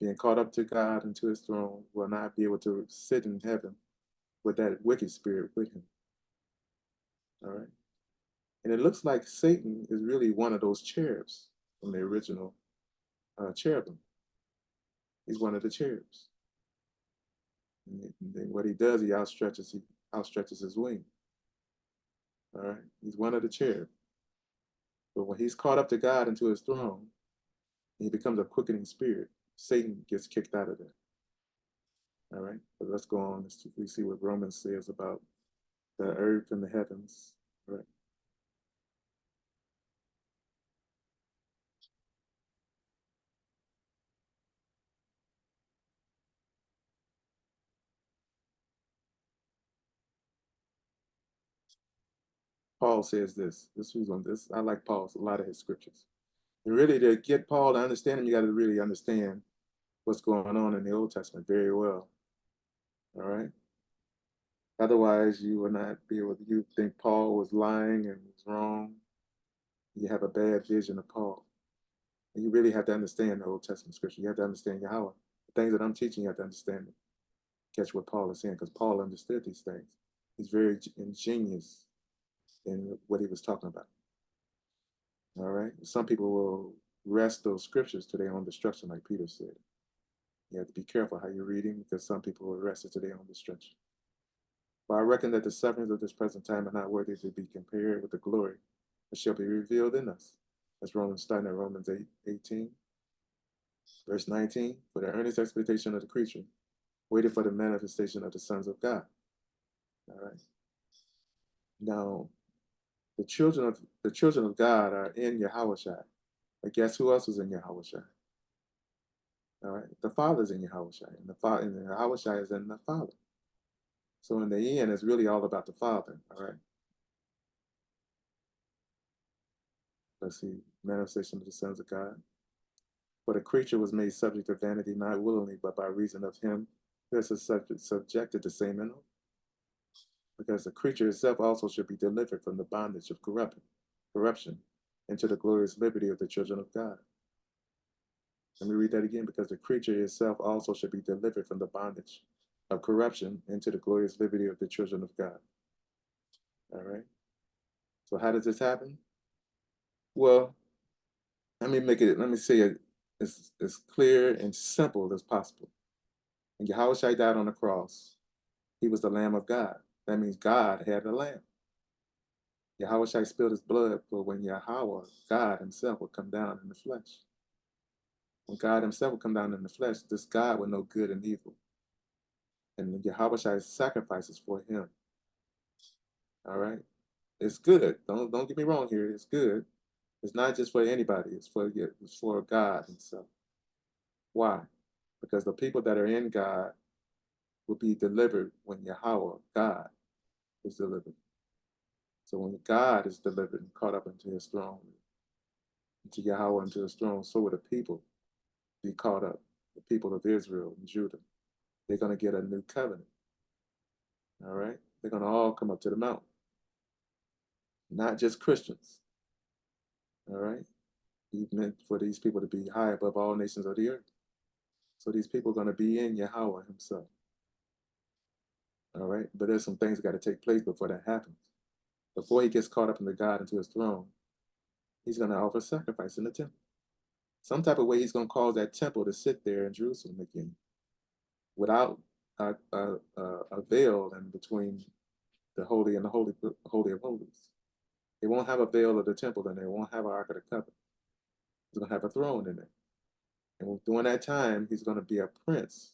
being caught up to God and to his throne, will not be able to sit in heaven with that wicked spirit with him. All right? And it looks like Satan is really one of those cherubs from the original cherubim. He's one of the cherubs. And then what he does, he outstretches his wing. All right? He's one of the cherubs. But when he's caught up to God and to his throne, he becomes a quickening spirit. Satan gets kicked out of there. All right, but let's go on. We see what Romans says about the earth and the heavens. All right. Paul says this. This was on this. I like Paul's a lot of his scriptures. And really, to get Paul to understand him, you got to really understand what's going on in the Old Testament very well. All right. Otherwise, you will not be able to. You think Paul was lying and was wrong. You have a bad vision of Paul. And you really have to understand the Old Testament scripture. You have to understand Yahweh. The things that I'm teaching, you have to understand it. Catch what Paul is saying, because Paul understood these things. He's very ingenious in what he was talking about. All right. Some people will wrest those scriptures to their own destruction, like Peter said. You have to be careful how you're reading, because some people will wrest it to their own destruction. But I reckon that the sufferings of this present time are not worthy to be compared with the glory that shall be revealed in us. That's starting at Romans 8:18, verse 19. For the earnest expectation of the creature, waited for the manifestation of the sons of God. All right. Now, the children of God are in Yahushua. But guess who else is in Yahushua? All right. The Father's in Yahushua, and Yahushua is in the Father. So in the end, it's really all about the Father. All right. Let's see. Manifestation of the sons of God. For the creature was made subject to vanity, not willingly, but by reason of him who is subjected the same in hope. Because the creature itself also should be delivered from the bondage of corruption into the glorious liberty of the children of God. Let me read that again. Because the creature itself also should be delivered from the bondage of corruption into the glorious liberty of the children of God. All right. So how does this happen? Well, let me say it as clear and simple as possible. When Yahushua died on the cross, he was the Lamb of God. That means God had a lamb. Yahushua spilled his blood for when Yahweh, God himself, would come down in the flesh. When God himself would come down in the flesh, this God would know good and evil. And Yahushua's sacrifices for him. All right? It's good. Don't get me wrong here. It's good. It's not just for anybody. It's for God himself. Why? Because the people that are in God will be delivered when Yahweh, God, is delivered. So when God is delivered and caught up into his throne, into Yahweh, into his throne, so will the people be caught up, the people of Israel and Judah. They're going to get a new covenant. All right? They're going to all come up to the mountain. Not just Christians. All right? He meant for these people to be high above all nations of the earth. So these people are going to be in Yahweh himself. All right? But there's some things that got to take place before that happens. Before he gets caught up into God, into his throne, he's going to offer sacrifice in the temple. Some type of way he's going to cause that temple to sit there in Jerusalem again without a veil in between the holy and the holy of holies. They won't have a veil of the temple, and they won't have an Ark of the Covenant. He's going to have a throne in it. And during that time, he's going to be a prince.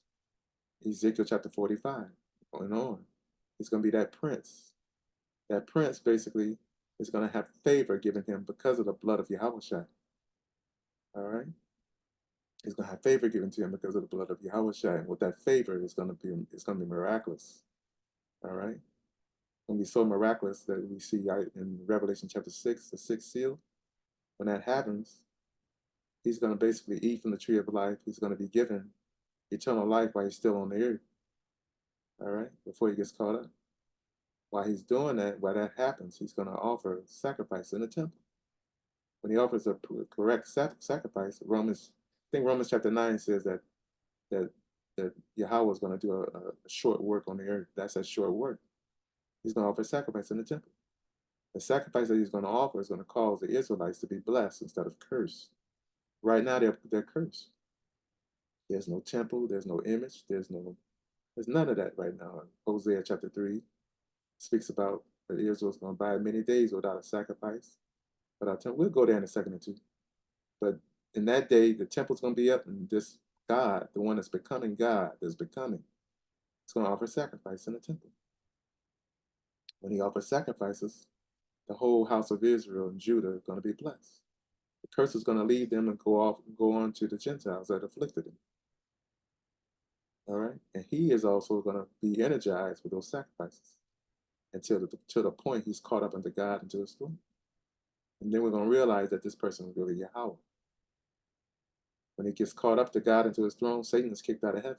Ezekiel chapter 45, going on. He's going to be that prince. That prince basically is going to have favor given him because of the blood of Yahushua. All right. He's going to have favor given to him because of the blood of Yahweh Shai. And with that favor, it's going to be miraculous. All right. It's going to be so miraculous that we see in Revelation chapter 6, the sixth seal. When that happens, he's going to basically eat from the tree of life. He's going to be given eternal life while he's still on the earth. All right. Before he gets caught up. While he's doing that, while that happens, he's going to offer sacrifice in the temple. When he offers a correct sacrifice, I think Romans chapter 9 says that that Yahweh is going to do a short work on the earth. That's a short work. He's going to offer sacrifice in the temple. The sacrifice that he's going to offer is going to cause the Israelites to be blessed instead of cursed. Right now, they're cursed. There's no temple. There's no image. There's none of that right now. Hosea chapter 3 speaks about that Israel's going to abide many days without a sacrifice. We'll go there in a second or two. But in that day, the temple's going to be up, and this God, the one that's becoming God, is becoming, it's going to offer sacrifice in the temple. When he offers sacrifices, the whole house of Israel and Judah are going to be blessed. The curse is going to leave them and go on to the Gentiles that afflicted him. All right, and he is also going to be energized with those sacrifices until the point he's caught up unto God and to his throne. And then we're going to realize that this person is really Yahweh. When he gets caught up to God into his throne, Satan is kicked out of heaven.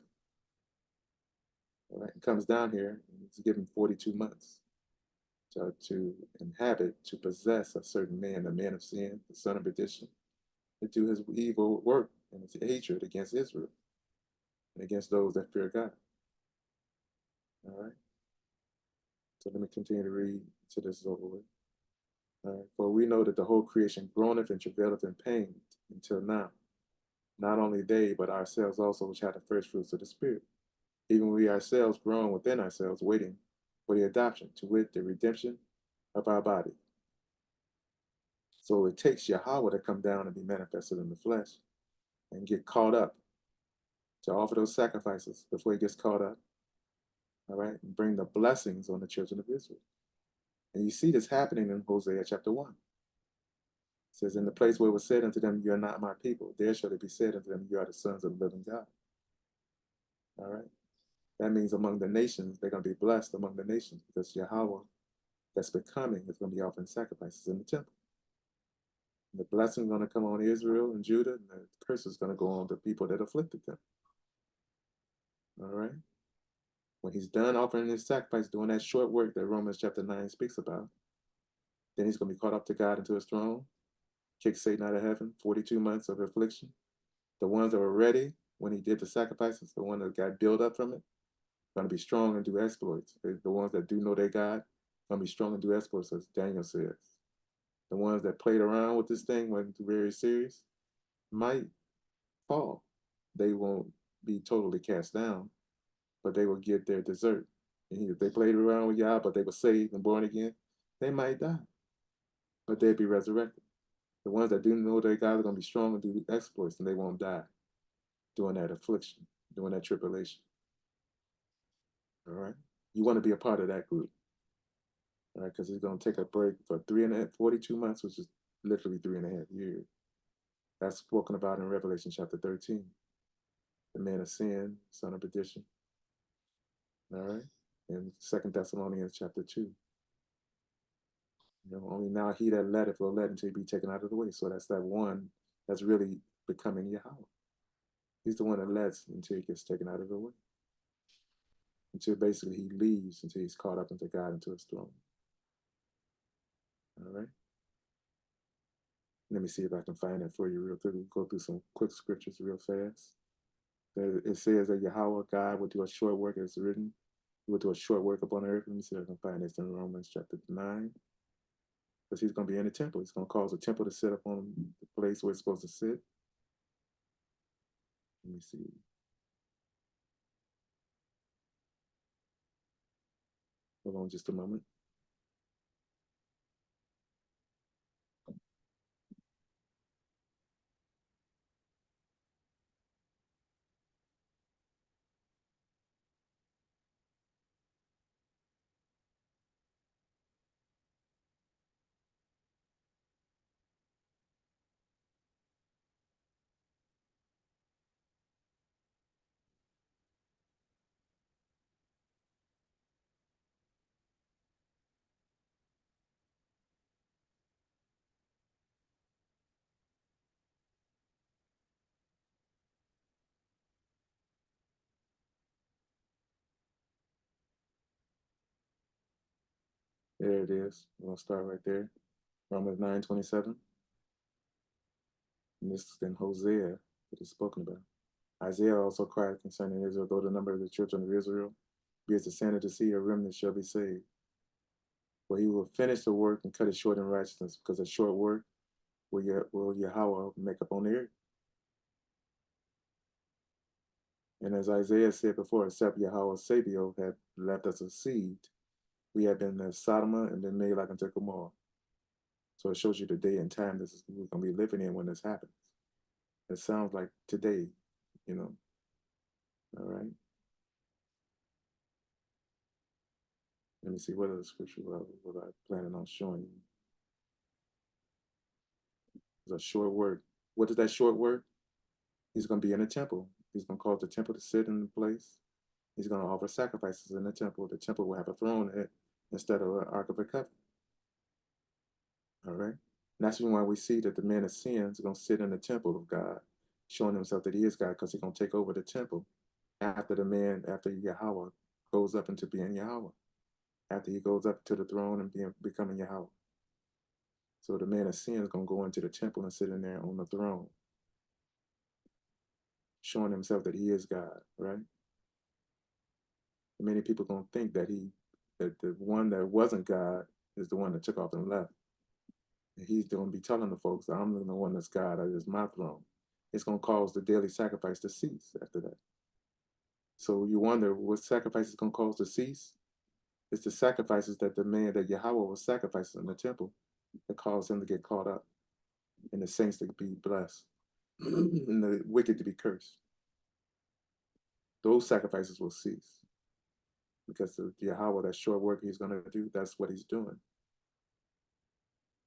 All right, and comes down here and he's given 42 months to inhabit, to possess a certain man, the man of sin, the son of perdition, to do his evil work and his hatred against Israel and against those that fear God. All right. So let me continue to read till this is over with. All right. For we know that the whole creation groaneth and travaileth in pain until now. Not only they, but ourselves also, which have the first fruits of the Spirit. Even we ourselves groan within ourselves, waiting for the adoption, to wit, the redemption of our body. So it takes Yahweh to come down and be manifested in the flesh and get caught up, to offer those sacrifices before he gets caught up. All right, and bring the blessings on the children of Israel. And you see this happening in Hosea chapter 1. It says, in the place where it was said unto them, you are not my people, there shall it be said unto them, you are the sons of the living God. All right. That means among the nations, they're going to be blessed among the nations because Yahweh that's becoming is going to be offering sacrifices in the temple. And the blessing is going to come on Israel and Judah, and the curse is going to go on the people that afflicted them. All right. When he's done offering his sacrifice, doing that short work that Romans chapter 9 speaks about, then he's going to be caught up to God into his throne, kick Satan out of heaven, 42 months of affliction. The ones that were ready when he did the sacrifices, the ones that got built up from it, going to be strong and do exploits. The ones that do know their God, going to be strong and do exploits, as Daniel says. The ones that played around with this thing, wasn't very serious, might fall. They won't be totally cast down, but they will get their dessert. And if they played around with Yah, but they were saved and born again, they might die, but they'd be resurrected. The ones that do know their God are going to be strong and do exploits, and they won't die during that affliction, during that tribulation. All right? You want to be a part of that group. All right, because he's going to take a break for 42 months, which is literally 3.5 years. That's spoken about in Revelation chapter 13. The man of sin, son of perdition. All right, in 2 Thessalonians chapter 2. Only now he that letteth will let until he be taken out of the way. So that's that one that's really becoming Yahweh. He's the one that lets until he gets taken out of the way. Until basically he leaves, until he's caught up into God, into his throne. All right. Let me see if I can find that for you real quick. We'll go through some quick scriptures real fast. It says that Yahweh, God, will do a short work, as written. He will do a short work upon earth. Let me see if I can find this in Romans chapter 9. Because he's going to be in the temple. He's going to cause the temple to sit up on the place where it's supposed to sit. Let me see. Hold on just a moment. There it is. We'll start right there. Romans 9:27. And this is in Hosea that is spoken about. Isaiah also cried concerning Israel, though the number of the children of Israel be as the sand of the sea, a remnant shall be saved. For he will finish the work and cut it short in righteousness, because a short work will Yahweh make up on the earth. And as Isaiah said before, except Yahweh Sabaoth had left us a seed, we have been as Sodom and been made like unto Gomorrah. So it shows you the day and time we're going to be living in when this happens. It sounds like today, you know. All right. Let me see what other scripture was I planning on showing you. It's a short word. What is that short word? He's going to be in the temple. He's going to cause the temple to sit in the place. He's going to offer sacrifices in the temple. The temple will have a throne in it instead of an Ark of the Covenant. All right. And that's why we see that the man of sin is going to sit in the temple of God, showing himself that he is God, because he's going to take over the temple after after Yahweh goes up into being Yahweh, after he goes up to the throne and becoming Yahweh. So the man of sin is going to go into the temple and sit in there on the throne, showing himself that he is God, right? And many people are going to think that the one that wasn't God is the one that took off and left. And he's going to be telling the folks, I'm the one that's God, it is my throne. It's going to cause the daily sacrifice to cease after that. So you wonder what sacrifice is going to cause to cease? It's the sacrifices that that Yahweh was sacrificing in the temple that caused him to get caught up and the saints to be blessed and the wicked to be cursed. Those sacrifices will cease because the Yahweh, that short work he's going to do, that's what he's doing.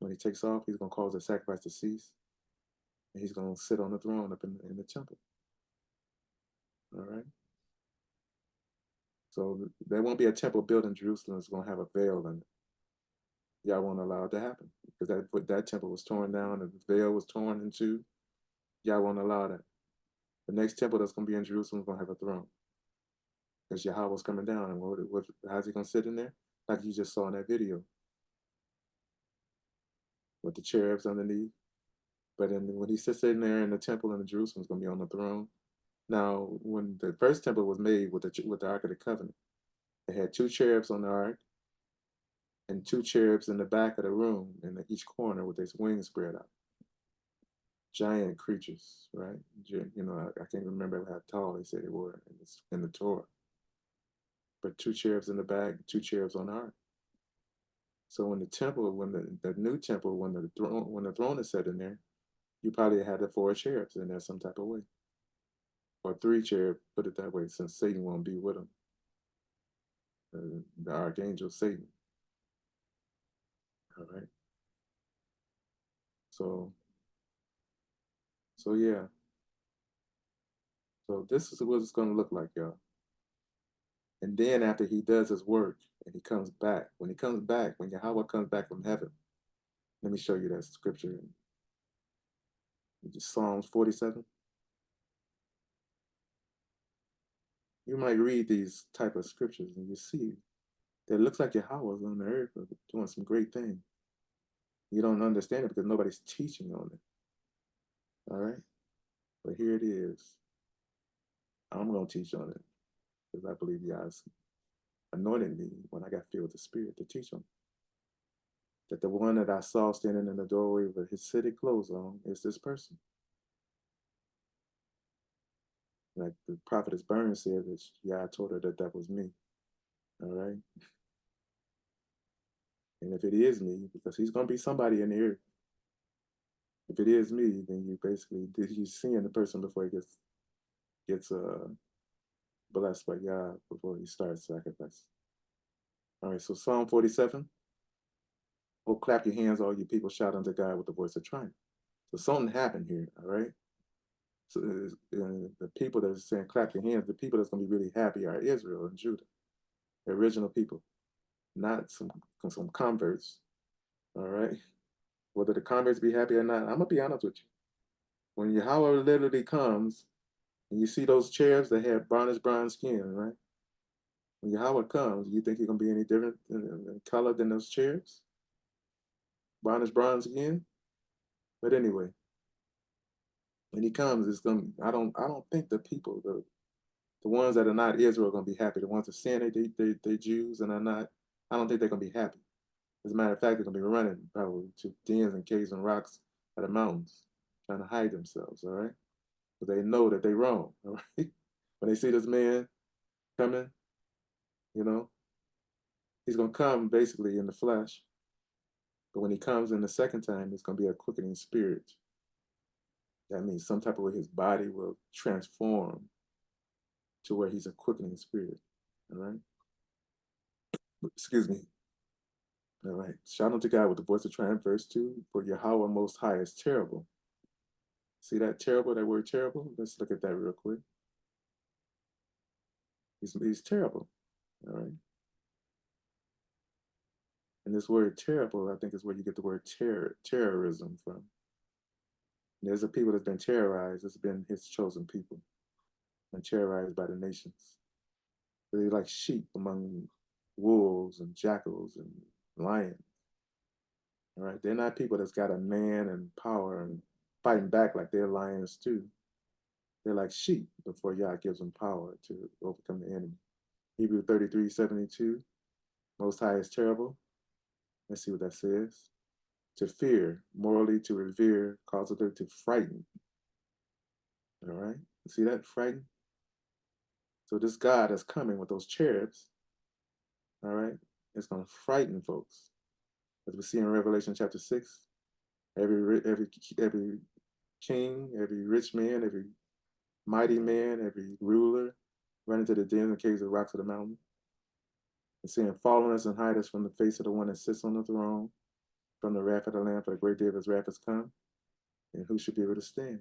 When he takes off, he's going to cause the sacrifice to cease, and he's going to sit on the throne up in the temple. All right? So there won't be a temple built in Jerusalem that's going to have a veil in it. Y'all won't allow it to happen because that temple was torn down and the veil was torn in two. Y'all won't allow that. The next temple that's going to be in Jerusalem is going to have a throne because Yahweh's coming down. And how's he going to sit in there? Like you just saw in that video with the cherubs underneath. But when he sits in there in the temple in Jerusalem, is going to be on the throne. Now, when the first temple was made with the Ark of the Covenant, it had two cherubs on the ark and two cherubs in the back of the room in each corner with their wings spread out. Giant creatures, right? You know, I can't remember how tall they said they were in the Torah. But two cherubs in the back, two cherubs on the ark. So when the temple, when the new temple, when the throne is set in there, you probably had the four cherubs in there some type of way. Or three cherubs, put it that way, since Satan won't be with them. The archangel Satan. All right. So yeah. So this is what it's going to look like, y'all. And then after he does his work and he comes back, when Yahweh comes back from heaven, let me show you that scripture. Psalms 47. You might read these type of scriptures and you see that it looks like Yahweh's on the earth doing some great things. You don't understand it because nobody's teaching on it. All right? But here it is. I'm going to teach on it because I believe Yah's anointed me when I got filled with the Spirit to teach on. That the one that I saw standing in the doorway with his city clothes on is this person. Like the prophetess Burns said, that I told her that was me. All right? And if it is me, because he's going to be somebody in the earth. If it is me, then you're seeing the person before he gets blessed by God before he starts sacrifice. All right, so Psalm 47. Oh, clap your hands, all you people, shout unto God with the voice of triumph. So something happened here, all right? So the people that are saying clap your hands, the people that's going to be really happy are Israel and Judah, the original people, not some converts, all right? Whether the converts be happy or not, I'm going to be honest with you. When Yahweh literally comes, and you see those cherubs that have brownish brown skin, right? When Yahweh comes, you think he's going to be any different in color than those cherubs? Brown is bronze again? But anyway, when he comes, it's going to, I don't think the people, the ones that are not Israel are going to be happy. The ones that sin, they Jews and are not, I don't think they're going to be happy. As a matter of fact, they're going to be running probably to dens and caves and rocks at the mountains, trying to hide themselves, all right? But they know that they're wrong, all right? When they see this man coming, you know, he's going to come basically in the flesh. But when he comes in the second time, it's going to be a quickening spirit. That means some type of way his body will transform to where he's a quickening spirit, all right? Excuse me. All right. Shout unto God with the voice of triumph, verse 2. For Yahweh Most High is terrible. See that terrible, that word terrible? Let's look at that real quick. He's terrible. All right. And this word terrible, I think, is where you get the word terrorism from. There's a people that's been terrorized. It's been his chosen people and terrorized by the nations. They're like sheep among wolves and jackals and lions. All right. They're not people that's got a man and power and fighting back like they're lions too. They're like sheep before Yah gives them power to overcome the enemy. Hebrew 33:72. Most High is terrible. Let's see what that says. To fear, morally to revere, causally to frighten. All right. See that? Frighten. So this God that's coming with those cherubs, all right, is going to frighten folks. As we see in Revelation chapter 6, every king, every rich man, every mighty man, every ruler, run into the dens and caves of rocks of the mountain. And saying, fall on us and hide us from the face of the one that sits on the throne, from the wrath of the Lamb, for the great day of his wrath has come. And who should be able to stand?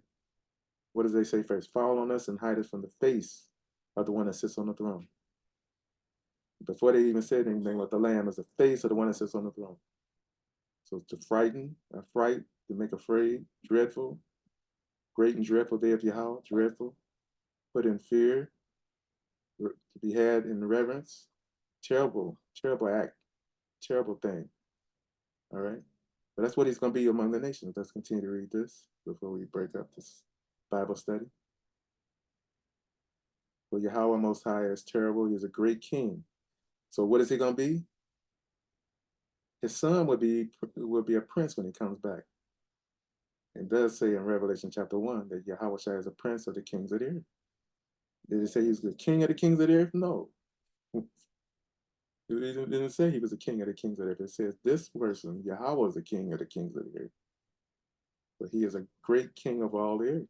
What does they say first? Fall on us and hide us from the face of the one that sits on the throne. Before they even said anything, what the Lamb is the face of the one that sits on the throne. So to frighten, affright, to make afraid, dreadful, great and dreadful day of Yahweh, dreadful, put in fear, to be had in reverence, terrible, terrible act, terrible thing. All right. But that's what he's going to be among the nations. Let's continue to read this before we break up this Bible study. For Yahweh Most High is terrible. He is a great king. So what is he going to be? His son will be a prince when he comes back. It does say in Revelation chapter 1 that Yahweh Shai is a prince of the kings of the earth. Did it say he's the king of the kings of the earth? No. It didn't say he was the king of the kings of the earth. It says this person, Yahweh, is the king of the kings of the earth. But he is a great king of all the earth.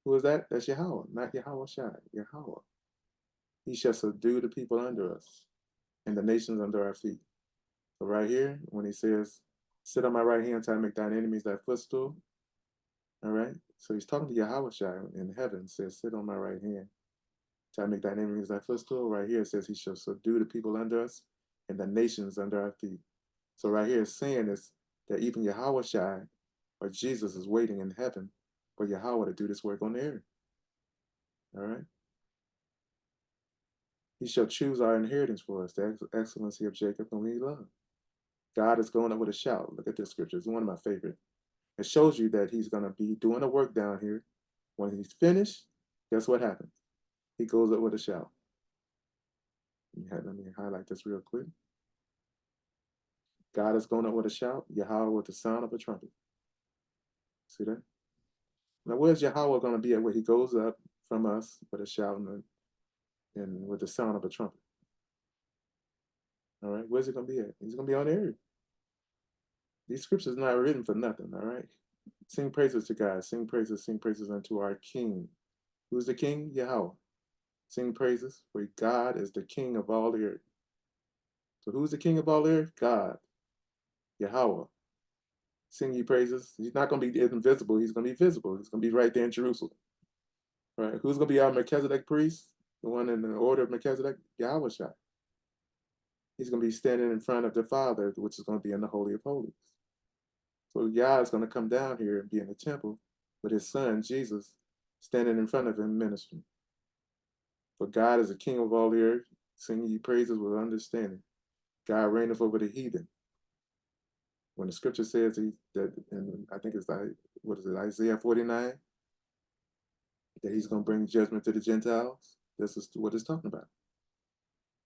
Who is that? That's Yahweh, not Yahweh Shai. Yahweh. He shall subdue the people under us and the nations under our feet. So right here, when he says, sit on my right hand till I make thine enemies thy footstool. All right. So he's talking to Yahweh Shai in heaven, says, sit on my right hand till I make thine enemies thy footstool. Right here it says he shall subdue the people under us and the nations under our feet. So right here it's saying is that even Yahweh Shai or Jesus is waiting in heaven for Yahweh to do this work on the earth. All right. He shall choose our inheritance for us, the excellency of Jacob, whom he loved. God is going up with a shout. Look at this scripture. It's one of my favorite. It shows you that he's going to be doing the work down here. When he's finished, guess what happens? He goes up with a shout. Let me highlight this real quick. God is going up with a shout. Yahweh with the sound of a trumpet. See that? Now, where's Yahweh going to be at where he goes up from us with a shout and with the sound of a trumpet? All right. Where's he going to be at? He's going to be on the earth. These scriptures are not written for nothing. All right. Sing praises to God. Sing praises unto our King. Who's the King? Yahweh. Sing praises, for God is the King of all the earth. So who's the King of all the earth? God. Yahweh. Sing ye praises. He's not going to be invisible. He's going to be visible. He's going to be right there in Jerusalem. Right? Who's going to be our Melchizedek priest? The one in the order of Melchizedek? Yahweh Shai. He's going to be standing in front of the Father, which is going to be in the Holy of Holies. So Yah is going to come down here and be in the temple with his son, Jesus, standing in front of him ministering. For God is the King of all the earth. singing ye praises with understanding. God reigneth over the heathen. When the scripture says that, and I think it's like, what is it, Isaiah 49, that he's going to bring judgment to the Gentiles, this is what it's talking about.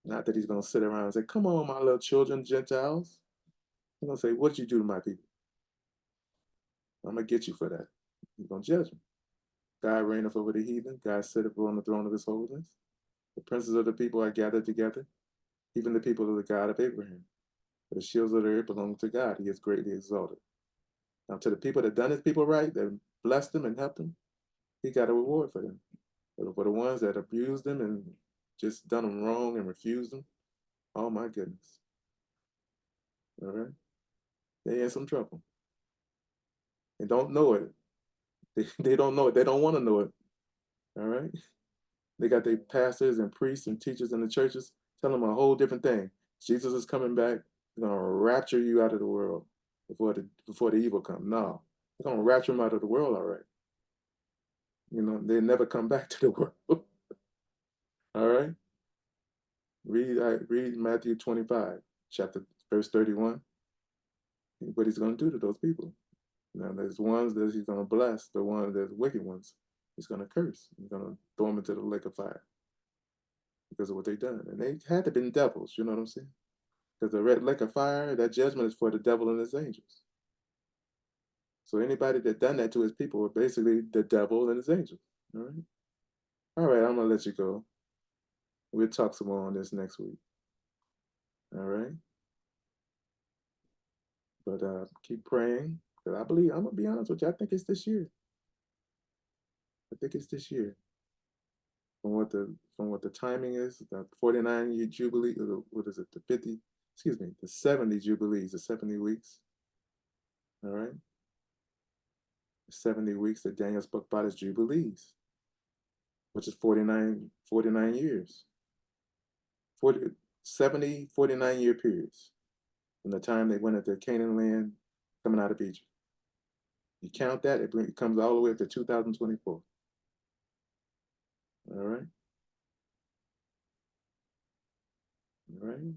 Not that he's going to sit around and say, come on, my little children, Gentiles. He's going to say, what you do to my people? I'm going to get you for that. He's going to judge them. God reigneth over the heathen. God sitteth on the throne of his holiness. The princes of the people are gathered together, even the people of the God of Abraham. For the shields of the earth belong to God. He is greatly exalted. Now, to the people that done his people right, that blessed them and helped them, he got a reward for them. But for the ones that abused them and just done them wrong and refused them, oh my goodness. All right? They in some trouble. They don't know it. They don't know it. They don't want to know it. All right? They got their pastors and priests and teachers in the churches telling them a whole different thing. Jesus is coming back. He's going to rapture you out of the world before the evil come. No, they're going to rapture them out of the world, all right. You know, they never come back to the world. All right? Read Matthew 25, verse 31. What he's going to do to those people. Now, there's ones that he's going to bless, the ones that's wicked ones, he's going to curse. He's going to throw them into the lake of fire because of what they done. And they had to been devils, you know what I'm saying? Because the red lake of fire, that judgment is for the devil and his angels. So anybody that done that to his people were basically the devil and his angels. All right. All right, I'm gonna let you go. We'll talk some more on this next week. All right. But keep praying. Because I believe, I'm gonna be honest with you, I think it's this year. I think it's this year. From what the timing is, the 49-year jubilee, what is it, the 50, excuse me, the 70 jubilees, the 70 weeks. All right. 70 weeks that Daniel spoke about as jubilees, which is 49 years. 70, 49-year periods from the time they went into Canaan land coming out of Egypt. You count that, it comes all the way up to 2024. All right. All right.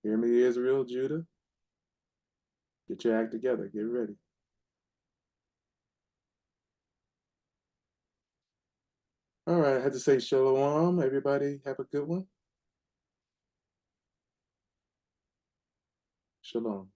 Hear me, Israel, Judah. Get your act together. Get ready. All right. I had to say shalom. Everybody have a good one. Shalom.